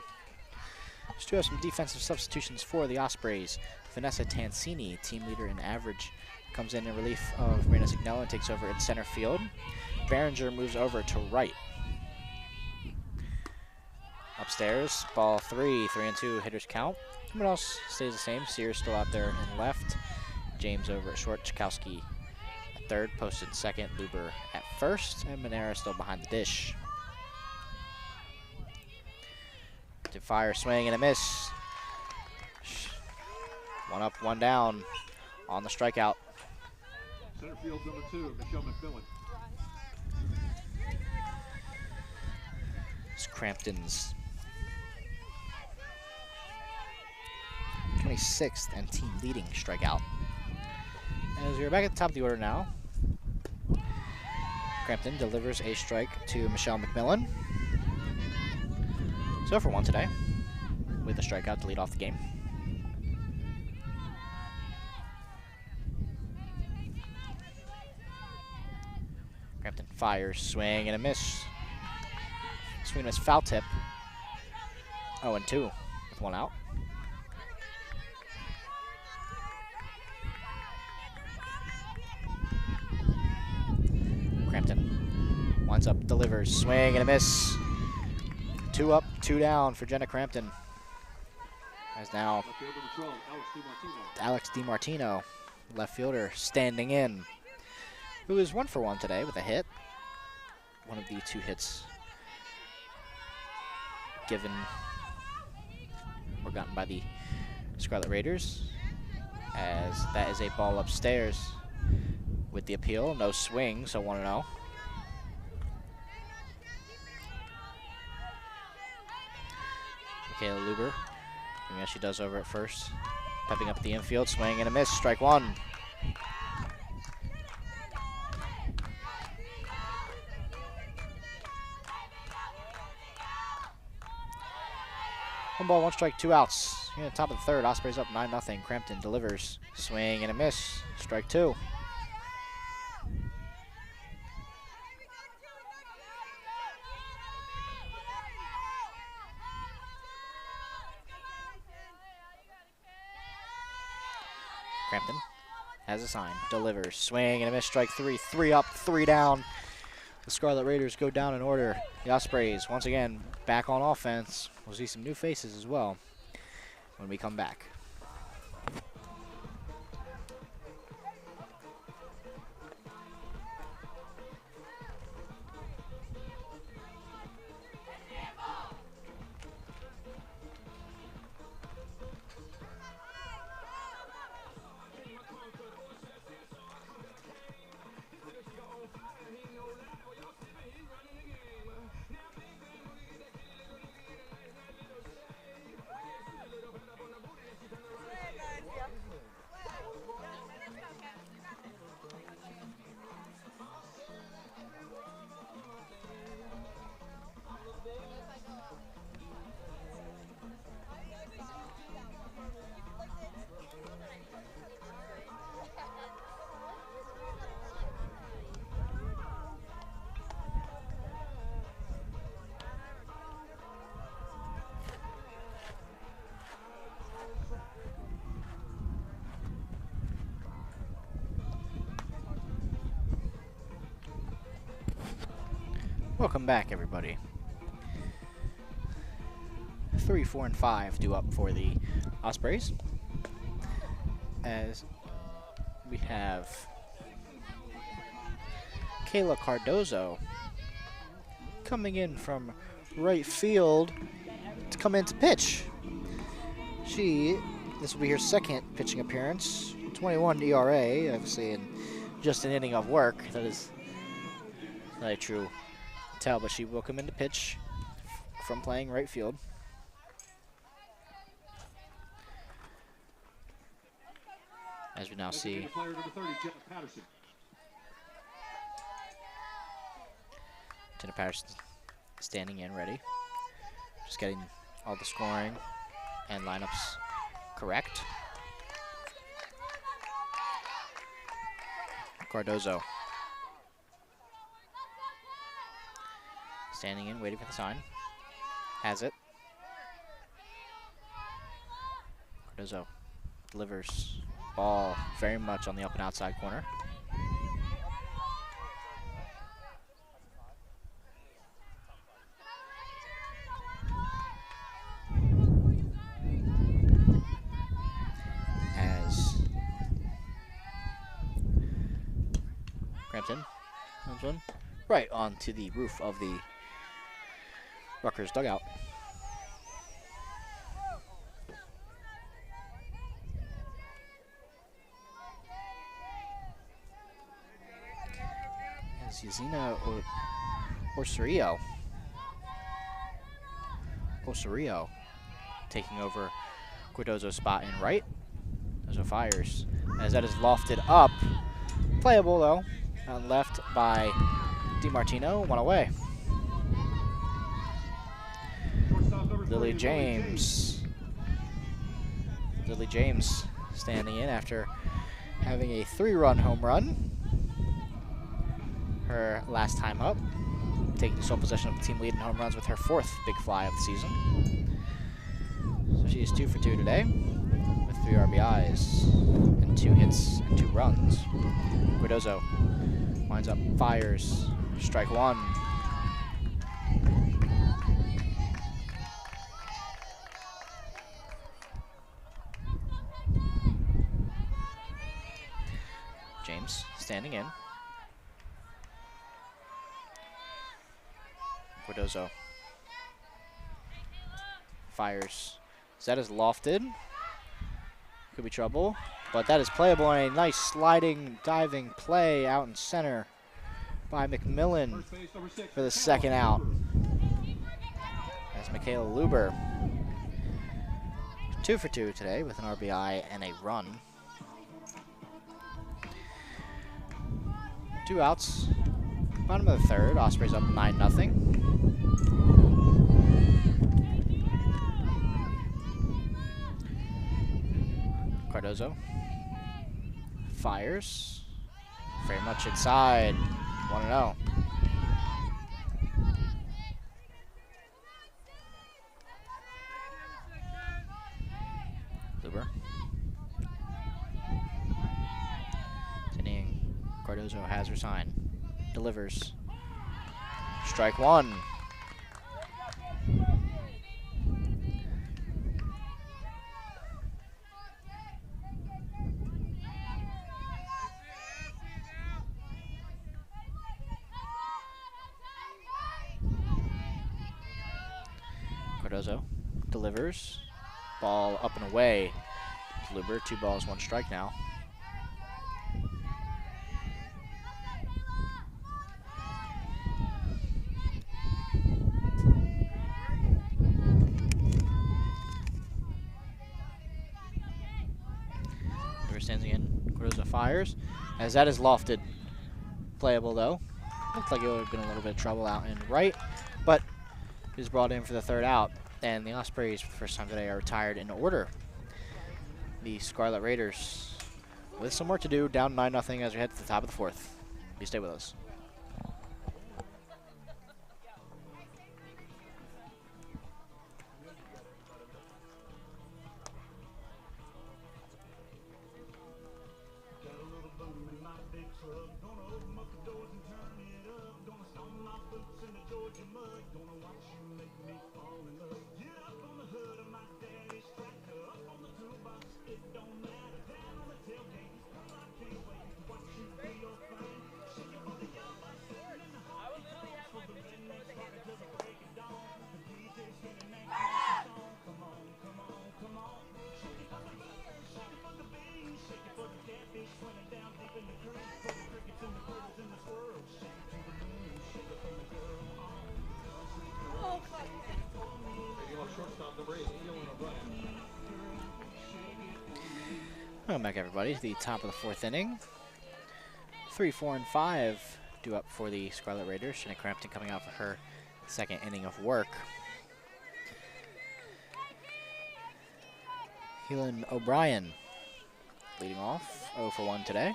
[SPEAKER 2] Just to have some defensive substitutions for the Ospreys. Vanessa Tansini, team leader in average, comes in relief of Marina Signella and takes over in center field. Behringer moves over to right. Upstairs, ball 3, 3-2, hitters count. Everyone else stays the same. Sears still out there in left. James over at short. Chakowski at third. Posted second. Luber at first. And Monera still behind the dish. To fire, swing, and a miss. 1 up, 1 down on the strikeout.
[SPEAKER 1] Center field number 2, Michelle McMillan.
[SPEAKER 2] It's Crampton's 26th and team leading strikeout. As we're back at the top of the order now, Crampton delivers a strike to Michelle McMillan. 0 for 1 today, with a strikeout to lead off the game. Crampton fires, swing, and a miss. Swing and miss, foul tip. 0-2 with 1 out. Crampton winds up, delivers, swing, and a miss. 2 up, 2 down for Jenna Crampton. As now Alex DiMartino, left fielder, standing in, who is 1 for 1 today with a hit. One of the 2 hits given or gotten by the Scarlet Raiders, as that is a ball upstairs with the appeal. No swing, so 1-0. Michaela Luber, doing as she does over at first. Pepping up the infield, swing and a miss, strike 1. One ball, 1 strike, 2 outs. Here at the top of the 3rd, Ospreys up 9-0. Crampton delivers, swing and a miss, strike 2. Crampton has a sign, delivers, swing and a miss, strike 3. 3 up, 3 down. The Scarlet Raiders go down in order. The Ospreys, once again, back on offense. We'll see some new faces as well. when we come back. Welcome back, everybody. 3, 4, and 5 due up for the Ospreys, as we have Kayla Cardozo coming in from right field to come in to pitch. This will be her second pitching appearance, 21 ERA, obviously in just an inning of work. That is not a true tell, but she will come in to pitch from playing right field. As we now see Jenna Patterson standing in ready, just getting all the scoring and lineups correct. Cardozo standing in, waiting for the sign. Has it. Cardozo delivers. Ball very much on the up and outside corner. As Crampton comes one right onto the roof of the Rutgers dugout. Yazina Osorio taking over Cardozo's spot in right. Cardozo fires as that is lofted up. Playable though, and left by DiMartino, one away. Lily James standing in after having a 3-run home run her last time up, taking sole possession of the team lead in home runs with her 4th big fly of the season. So she is 2 for 2 today with 3 RBIs and 2 hits and 2 runs. Cardozo winds up, fires, strike 1. James standing in. Cardozo fires. That is lofted. Could be trouble, but that is playable and a nice sliding, diving play out in center by McMillan for the second out. That's Michaela Luber. 2 for 2 today with an RBI and a run. 2 outs. Bottom of the 3rd, Ospreys up 9-0. Cardozo fires. Very much inside. 1-0. Luber. Cardozo has her sign. Delivers. Strike 1. Cardozo delivers. Ball up and away to Luber. 2 balls, 1 strike now. Luber stands again. Cardozo fires. As that is lofted. Playable though. Looks like it would have been a little bit of trouble out in right, but is brought in for the 3rd out. And the Ospreys, for the first time today, are retired in order. The Scarlet Raiders, with some work to do, down 9-0 as we head to the top of the 4th. You stay with us. Welcome back, everybody, to the top of the 4th inning. 3, 4, and 5 due up for the Scarlet Raiders. Shannon Crampton coming out for her 2nd inning of work. Keelan O'Brien leading off, 0 for 1 today.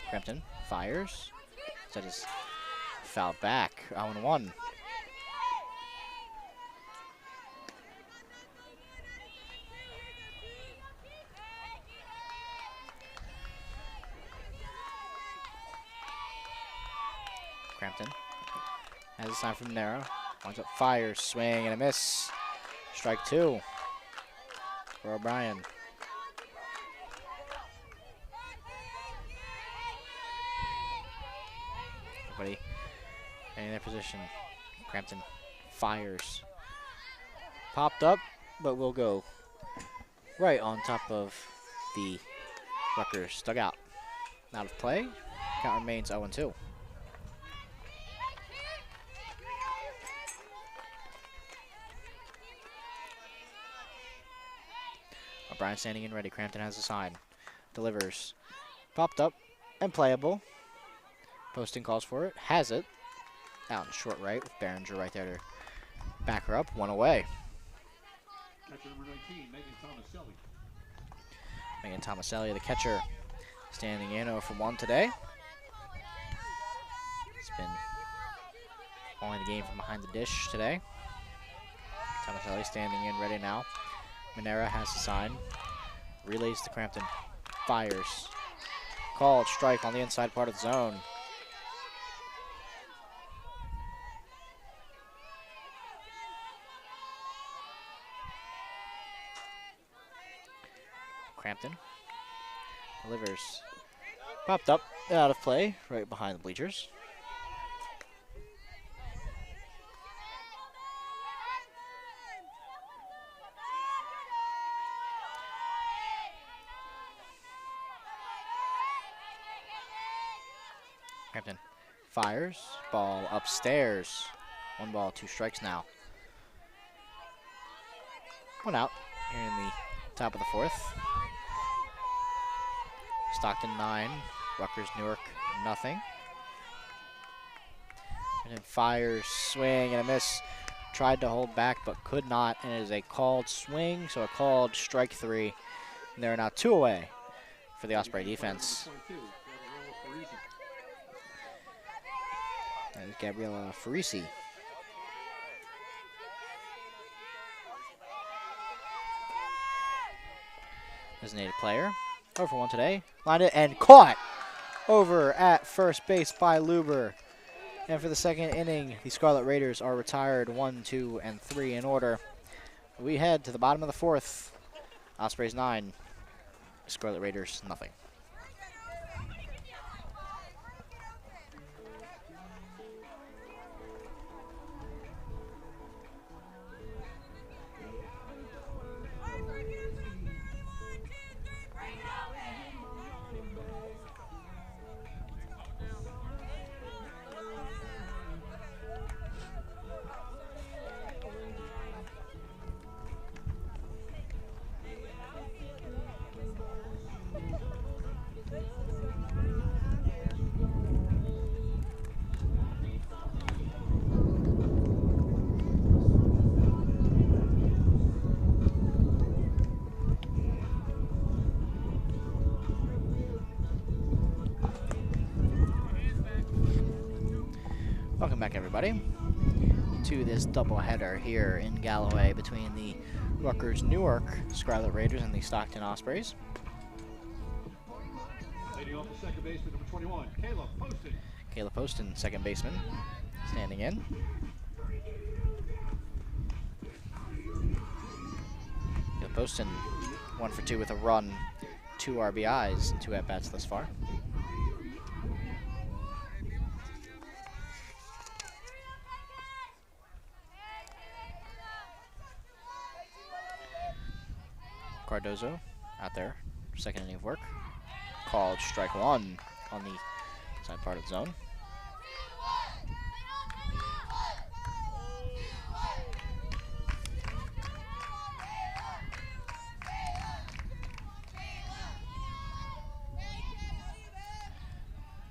[SPEAKER 2] Crampton fires. That is fouled back, 0-1. Crampton has a sign from Nero. Winds up, fires, swing and a miss. Strike 2 for O'Brien. Everybody in their position. Crampton fires. Popped up, but will go right on top of the Rutgers dugout. Out of play. Count remains 0-2. O'Brien standing in ready. Crampton has a sign. Delivers. Popped up and playable. Posting calls for it. Has it. Out in short right with Behringer right there to back her up. 1 away.
[SPEAKER 1] Catcher number 19, Megan Tomaselli.
[SPEAKER 2] Megan Tomaselli, the catcher, standing in 0 for 1 today. It's been calling the game from behind the dish today. Tomaselli standing in ready now. Manera has the sign. Relays to Crampton. Fires. Called strike on the inside part of the zone. Crampton delivers. Popped up, out of play, right behind the bleachers. Crampton fires, ball upstairs. 1 ball, 2 strikes now. 1 out here in the top of the 4th. Stockton 9, Rutgers-Newark nothing. And then fires, swing and a miss. Tried to hold back but could not, and it is a called swing, so a called strike 3. And there are now 2 away for the Osprey defense. That is Gabriella Farisi. Designated player. 0 for 1 today. Lined it and caught over at first base by Luber. And for the 2nd inning, the Scarlet Raiders are retired 1, 2, and 3 in order. We head to the bottom of the 4th. Ospreys 9, Scarlet Raiders nothing. Welcome back, everybody, to this doubleheader here in Galloway between the Rutgers-Newark Scarlet Raiders and the Stockton Ospreys.
[SPEAKER 1] Leading off the second baseman, number 21, Caleb Poston.
[SPEAKER 2] Caleb Poston, second baseman, standing in. Caleb Poston, 1 for 2 with a run, 2 RBIs, and 2 at-bats thus far. Cardozo out there, second inning of work. Called strike 1 on the side part of the zone.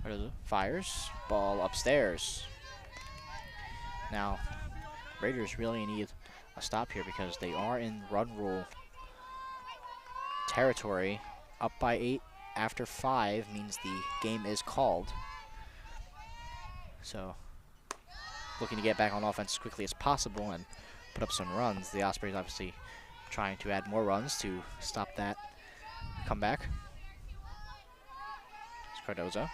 [SPEAKER 2] Cardozo fires, ball upstairs. Now, Raiders really need a stop here because they are in run rule territory. Up by 8 after 5 means the game is called. So, looking to get back on offense as quickly as possible and put up some runs. The Ospreys obviously trying to add more runs to stop that comeback. It's Cardozo.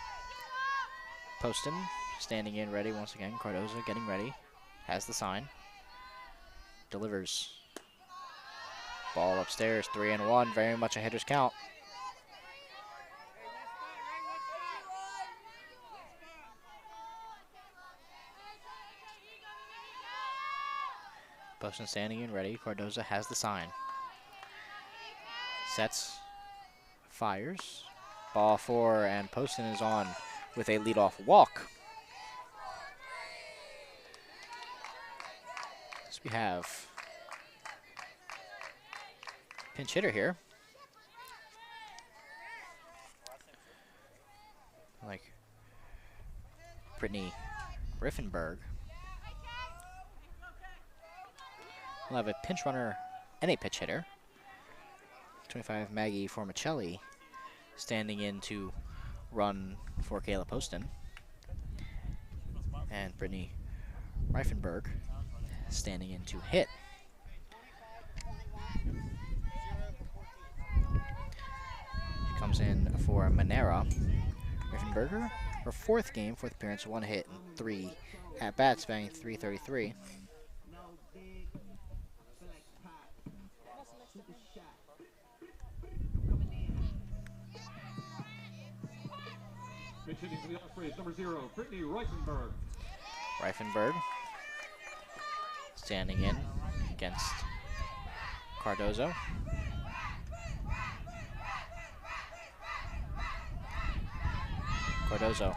[SPEAKER 2] Poston standing in ready once again. Cardozo getting ready. Has the sign. Delivers. Ball upstairs, 3-1, very much a hitter's count. Poston standing in ready. Cardozo has the sign. Sets, fires. Ball 4, and Poston is on with a leadoff walk. So we have pinch hitter here. Like Brittany Riffenberg. We'll have a pinch runner and a pitch hitter. 25 Maggie Formicelli standing in to run for Caleb Poston. And Brittany Riffenberg standing in to hit. Comes in for Manera. Riffenberger, her 4th game, 4th appearance, 1 hit and 3 at-bats, batting .333.
[SPEAKER 1] Pitch hitting for the Ospreys, number 0, Brittany Riefenberg.
[SPEAKER 2] Riefenberg standing in against Cardozo. Cardozo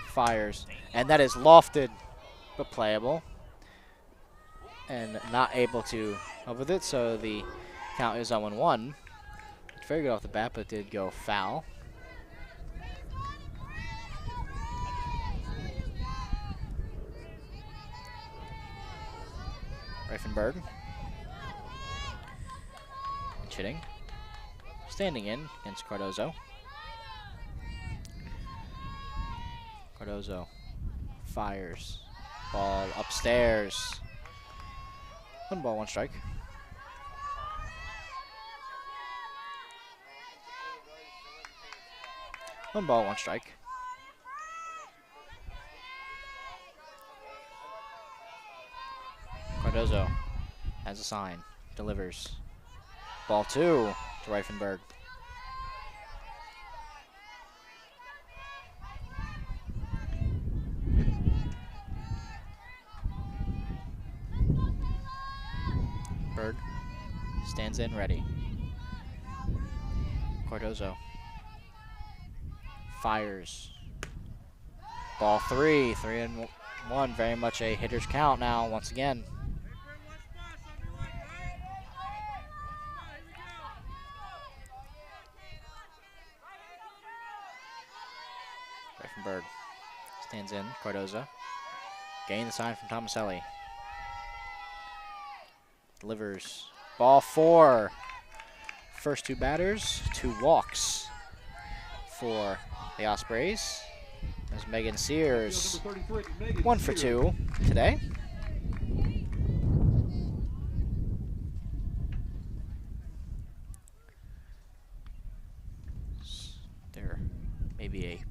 [SPEAKER 2] fires, and that is lofted, but playable, and not able to help with it, so the count is 0-1. It's very good off the bat, but did go foul. Riefenberg hitting, standing in against Cardozo. Cardozo fires, ball upstairs. 1 ball, 1 strike. One ball, 1 strike. Cardozo has a sign, delivers. Ball 2 to Riefenberg. Berg stands in ready. Cardozo fires. Ball 3, 3-1, very much a hitter's count now once again. Riefenberg stands in, Cardozo. Getting the sign from Tomaselli. Delivers. Ball 4. First 2 batters, 2 walks for the Ospreys. As Megan Sears,
[SPEAKER 1] Field number 33, Megan
[SPEAKER 2] 1 for
[SPEAKER 1] Sears.
[SPEAKER 2] 2 today. There may be a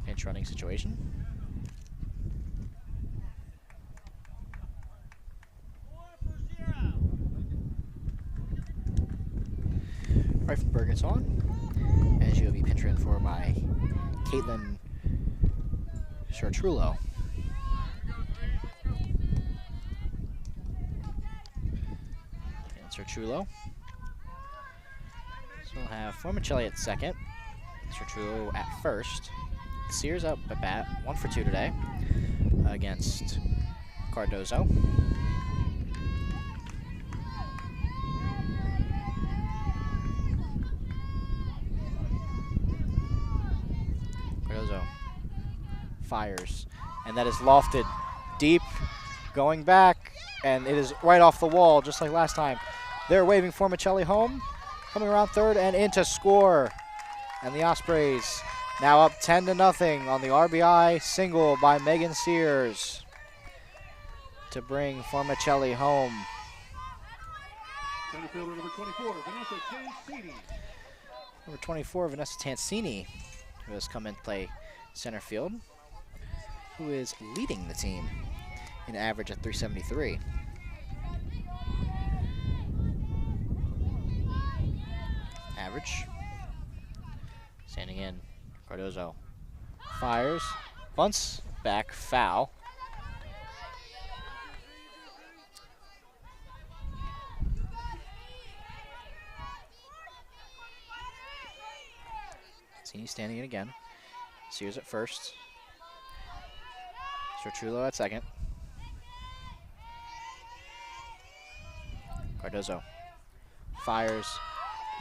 [SPEAKER 2] pinch running situation. Reifenberg is on, as you'll be pinch ran for by Caitlin Chartrullo. And Chartrullo. So we'll have Formicelli at second, Chartrullo at first. Sears up at bat, 1 for 2 today against Cardozo. Cardozo fires, and that is lofted deep, going back, and it is right off the wall, just like last time. They're waving Formicelli home, coming around third and in to score. And the Ospreys now up 10-0 on the RBI single by Megan Sears to bring Formicelli home.
[SPEAKER 1] Center fielder number 24, Vanessa Tansini.
[SPEAKER 2] Number 24, Vanessa Tansini, who has come in to play center field, who is leading the team in average at 373. Average. Standing in, Cardozo fires, bunts, back, foul. Tansini standing in again. Sears at first. Chartrullo at second. Cardozo fires,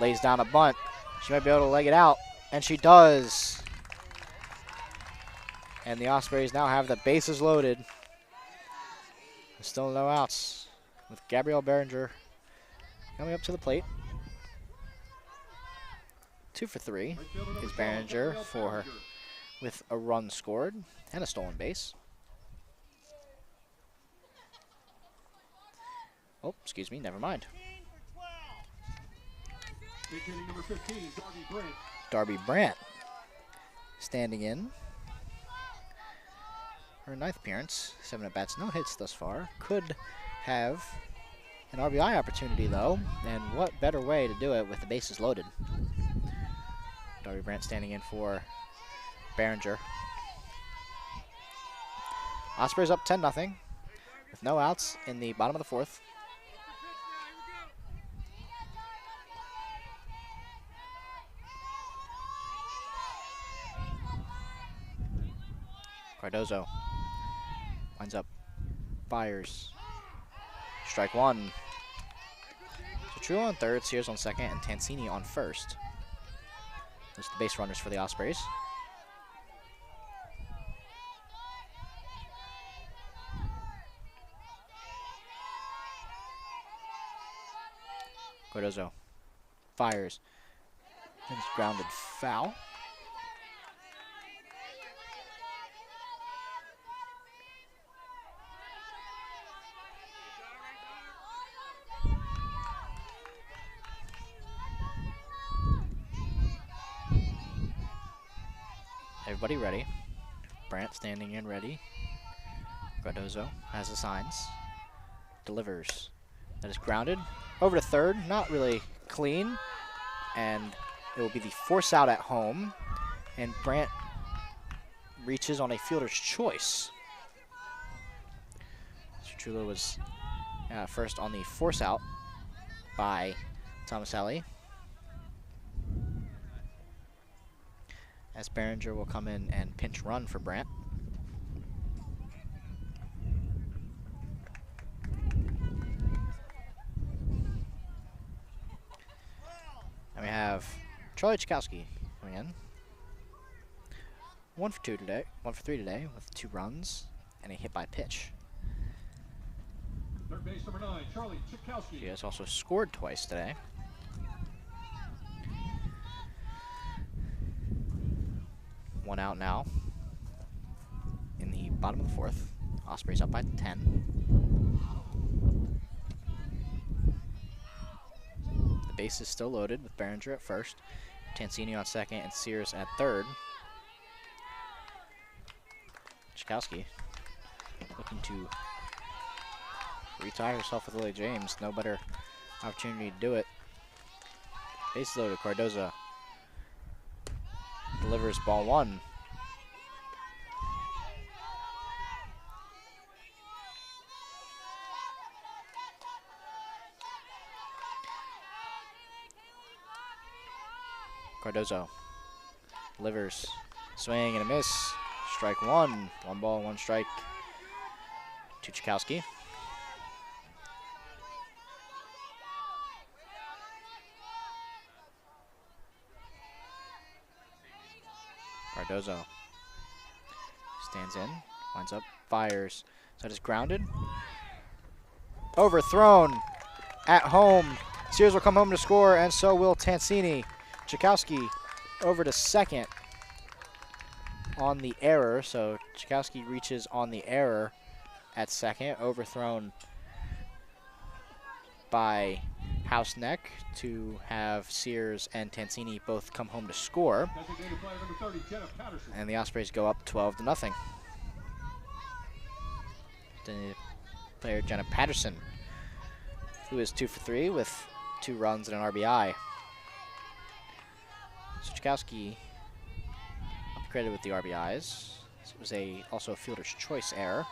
[SPEAKER 2] lays down a bunt. She might be able to leg it out, and she does. And the Ospreys now have the bases loaded. There's still no outs with Gabrielle Behringer coming up to the plate. 2 for 3 is Behringer with a run scored and a stolen base. Oh, excuse me, never mind.
[SPEAKER 1] Number 15, Darby Brandt.
[SPEAKER 2] Darby Brandt standing in. Her 9th appearance, 7 at-bats, no hits thus far. Could have an RBI opportunity though, and what better way to do it with the bases loaded. Darby Brandt standing in for Behringer. Ospreys up 10-0 with no outs in the bottom of the 4th. Cardozo winds up, fires, strike 1. Chartrullo on third, Sears on second, and Tansini on first. Those are the base runners for the Ospreys. Cardozo fires, and it's grounded foul. Everybody ready. Brandt standing in ready. Cardozo has the signs. Delivers. That is grounded. Over to third. Not really clean. And it will be the force out at home. And Brandt reaches on a fielder's choice. Chartrullo was first on the force out by Tomaselli. As Behringer will come in and pinch run for Brandt. And we have Charlie Chikowski coming in. 1 for 3 today with 2 runs and a hit by pitch.
[SPEAKER 1] Third base number 9, Charlie Chikowski.
[SPEAKER 2] She has also scored twice today. 1 out now. In the bottom of the 4th. Osprey's up by 10. The base is still loaded with Behringer at first, Tansini on second, and Sears at third. Chikowski looking to retire herself with Lily James. No better opportunity to do it. Base loaded. Cardozo delivers ball 1. Cardozo delivers, swing and a miss. Strike 1. 1 ball, 1 strike to Chikowski. Cardozo stands in, winds up, fires. So that is grounded. Overthrown at home. Sears will come home to score, and so will Tansini. Chikowski over to second on the error. So Chikowski reaches on the error at second. Overthrown by Houseneck to have Sears and Tansini both come home to score. And the Ospreys go up 12-0. The player Jenna Patterson, who is 2 for 3 with 2 runs and an RBI. So Chikowski upgraded with the RBIs. It was also a fielder's choice error.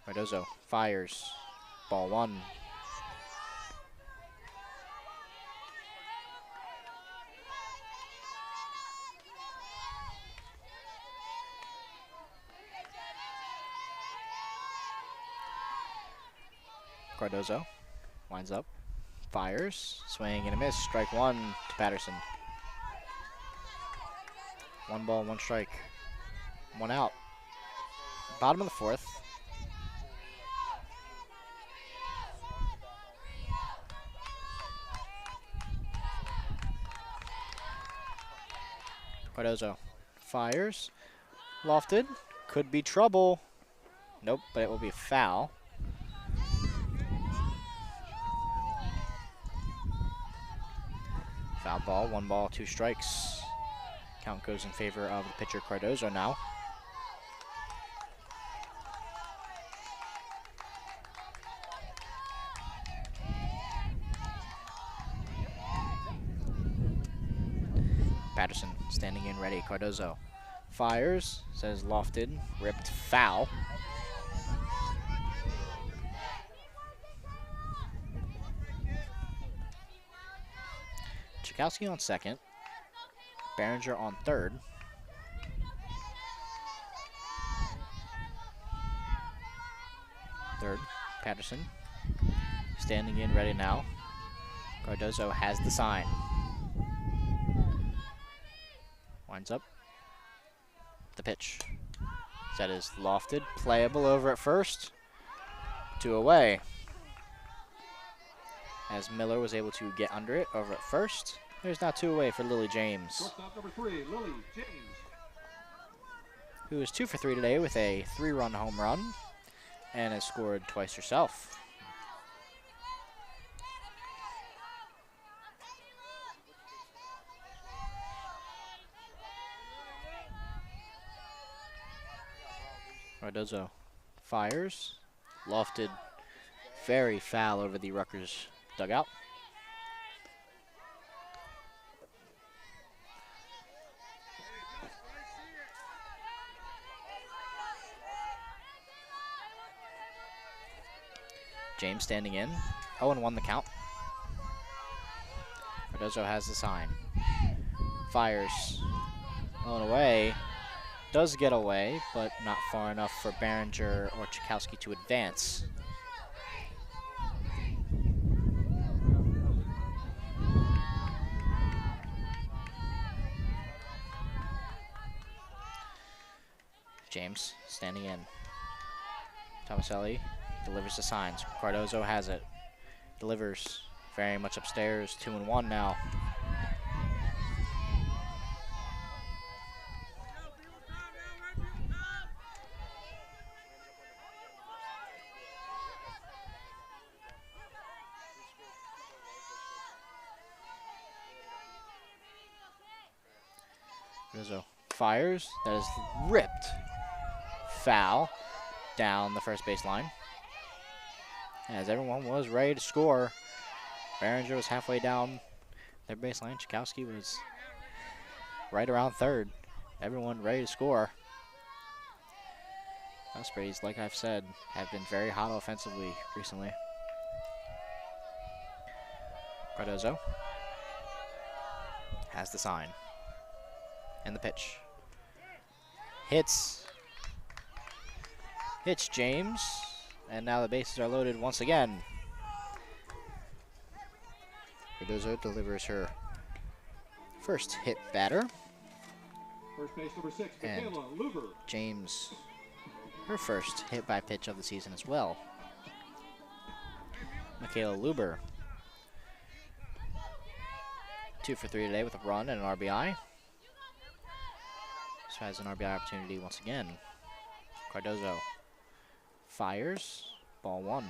[SPEAKER 2] Cardozo fires. Ball 1. Cardozo winds up, fires, swing and a miss. Strike 1 to Patterson. 1 ball, 1 strike, 1 out. Bottom of the 4th. Cardozo fires, lofted, could be trouble. Nope, but it will be a foul. Foul ball, 1 ball, 2 strikes. Count goes in favor of the pitcher Cardozo now. Patterson standing in ready. Cardozo fires, says lofted, ripped, foul. Chikowski on second. Behringer on third. Third, Patterson standing in ready now. Cardozo has the sign. Winds up. The pitch. That is lofted, playable over at first. 2 away. As Miller was able to get under it over at first. There's now 2 away for Lily James.
[SPEAKER 1] Shortstop number 3, Lily James.
[SPEAKER 2] Who is 2 for 3 today with a 3-run home run and has scored twice herself. Cardozo fires, lofted, very foul over the Rutgers dugout. James standing in, 0-1 the count. Cardozo has the sign. Fires, going away. Does get away, but not far enough for Behringer or Chikowski to advance. James standing in. Tomaselli delivers the signs. Cardozo has it. Delivers very much upstairs. 2-1 now. Rizzo fires. That is ripped. Foul down the first baseline. As everyone was ready to score, Behringer was halfway down their baseline. Chakowski was right around third. Everyone ready to score. Ospreys, like I've said, have been very hot offensively recently. Cardozo has the sign. And the pitch. Hits James. And now the bases are loaded once again. Cardozo delivers her first hit batter.
[SPEAKER 1] First base number 6,
[SPEAKER 2] And
[SPEAKER 1] Michaela Luber.
[SPEAKER 2] James, her first hit by pitch of the season as well. Michaela Luber, 2 for 3 today with a run and an RBI. So has an RBI opportunity once again. Cardozo fires, ball 1.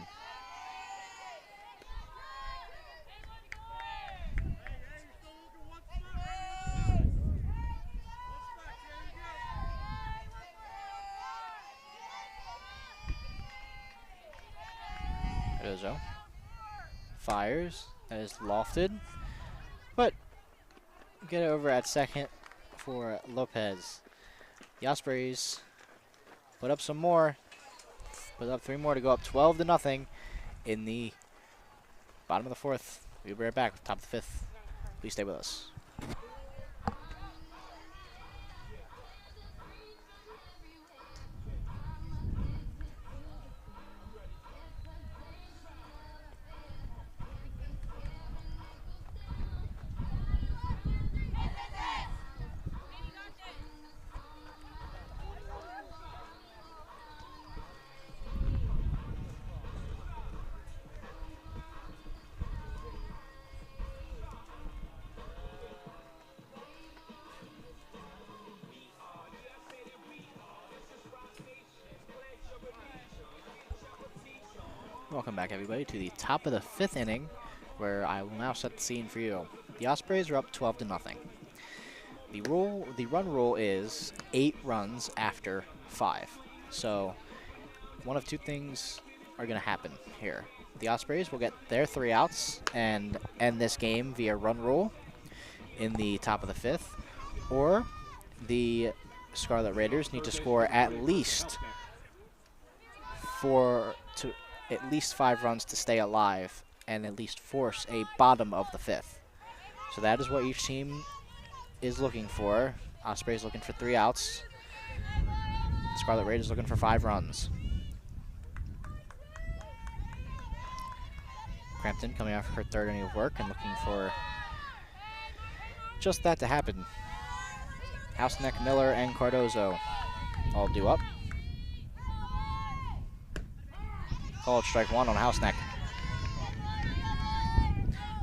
[SPEAKER 2] Cardozo fires, that is lofted, but get it over at second for Lopez. The Ospreys put up some more, put up 3 more to go up 12-0 in the bottom of the 4th. We'll be right back, top of the 5th. Please stay with us. Welcome back, everybody, to the top of the 5th inning, where I will now set the scene for you. The Ospreys are up 12-0. The run rule is 8 runs after 5. So one of 2 things are going to happen here. The Ospreys will get their 3 outs and end this game via run rule in the top of the 5th, or the Scarlet Raiders need to score at least 5 runs to stay alive and at least force a bottom of the 5th. So that is what each team is looking for. Ospreys looking for 3 outs. Scarlet Raiders looking for 5 runs. Crampton coming off her 3rd inning of work and looking for just that to happen. Houseneck, Miller, and Cardozo all due up. Called strike 1 on Houseneck.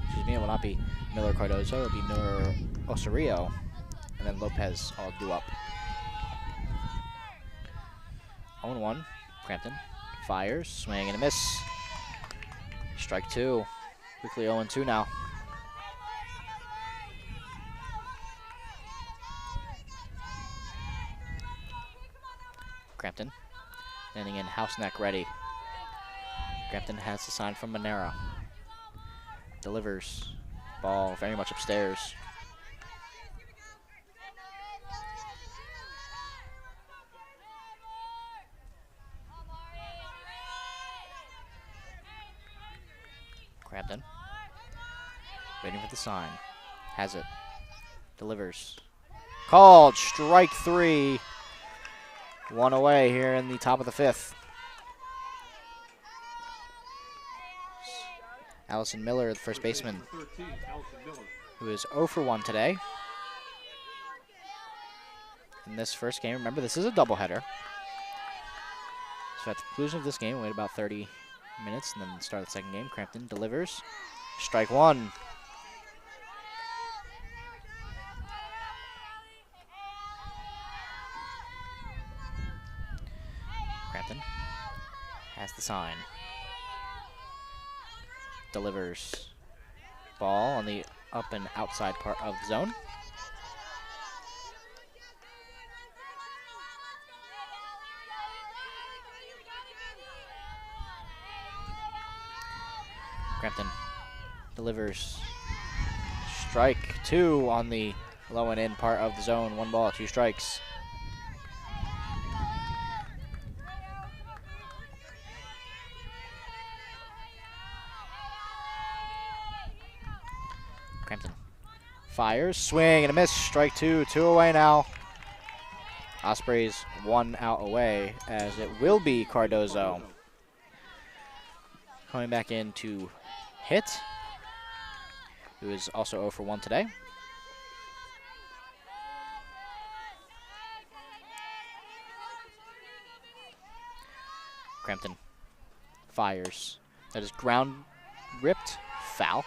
[SPEAKER 2] Excuse me, it will not be Miller Cardozo, it will be Miller Osorio, and then Lopez all due up. 0-1, Crampton fires, swing and a miss. Strike 2, quickly 0-2 now. Crampton, landing in Houseneck ready. Crampton has the sign from Monera. Delivers. Ball very much upstairs. Crampton. Waiting for the sign. Has it. Delivers. Called. Strike 3. 1 away here in the top of the 5th. Allison Miller, the first baseman, who is 0 for 1 today. In this first game, remember this is a doubleheader. So at the conclusion of this game, wait about 30 minutes and then start the second game. Crampton delivers. Strike 1. Crampton has the sign. Delivers. Ball on the up and outside part of the zone. Crampton delivers. Strike 2 on the low and in part of the zone. 1 ball, 2 strikes. Crampton fires, swing and a miss. Strike 2, 2 away now. Ospreys 1 out away, as it will be Cardozo coming back in to hit, who is also 0 for 1 today. Crampton fires. That is ground ripped, foul.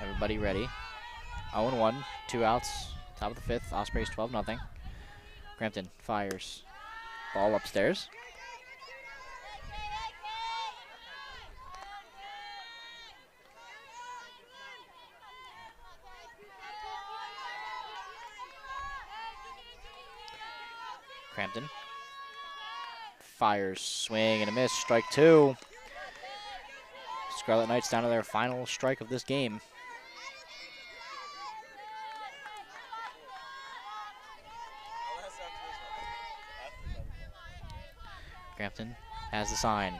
[SPEAKER 2] Everybody ready. 0-1, 2 outs, top of the 5th. Ospreys 12-0. Crampton fires. Ball upstairs. Crampton fires, swing and a miss. Strike 2. Scarlet Knights down to their final strike of this game. Crampton has the sign.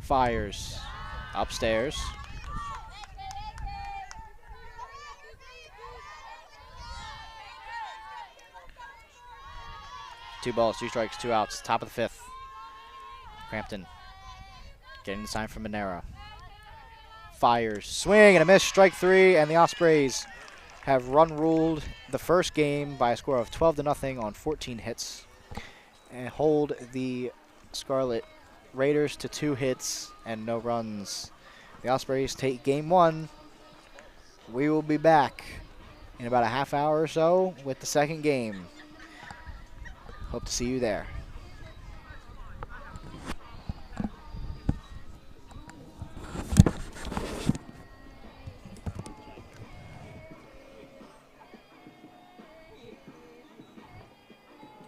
[SPEAKER 2] Fires upstairs. Two balls, 2 strikes, 2 outs. Top of the 5th. Crampton getting the sign from Monero. Fires, swing and a miss. Strike 3, and the Ospreys have run-ruled the first game by a score of 12-0 on 14 hits, and hold the Scarlet Raiders to 2 hits and no runs. The Ospreys take game 1. We will be back in about a half hour or so with the second game. Hope to see you there.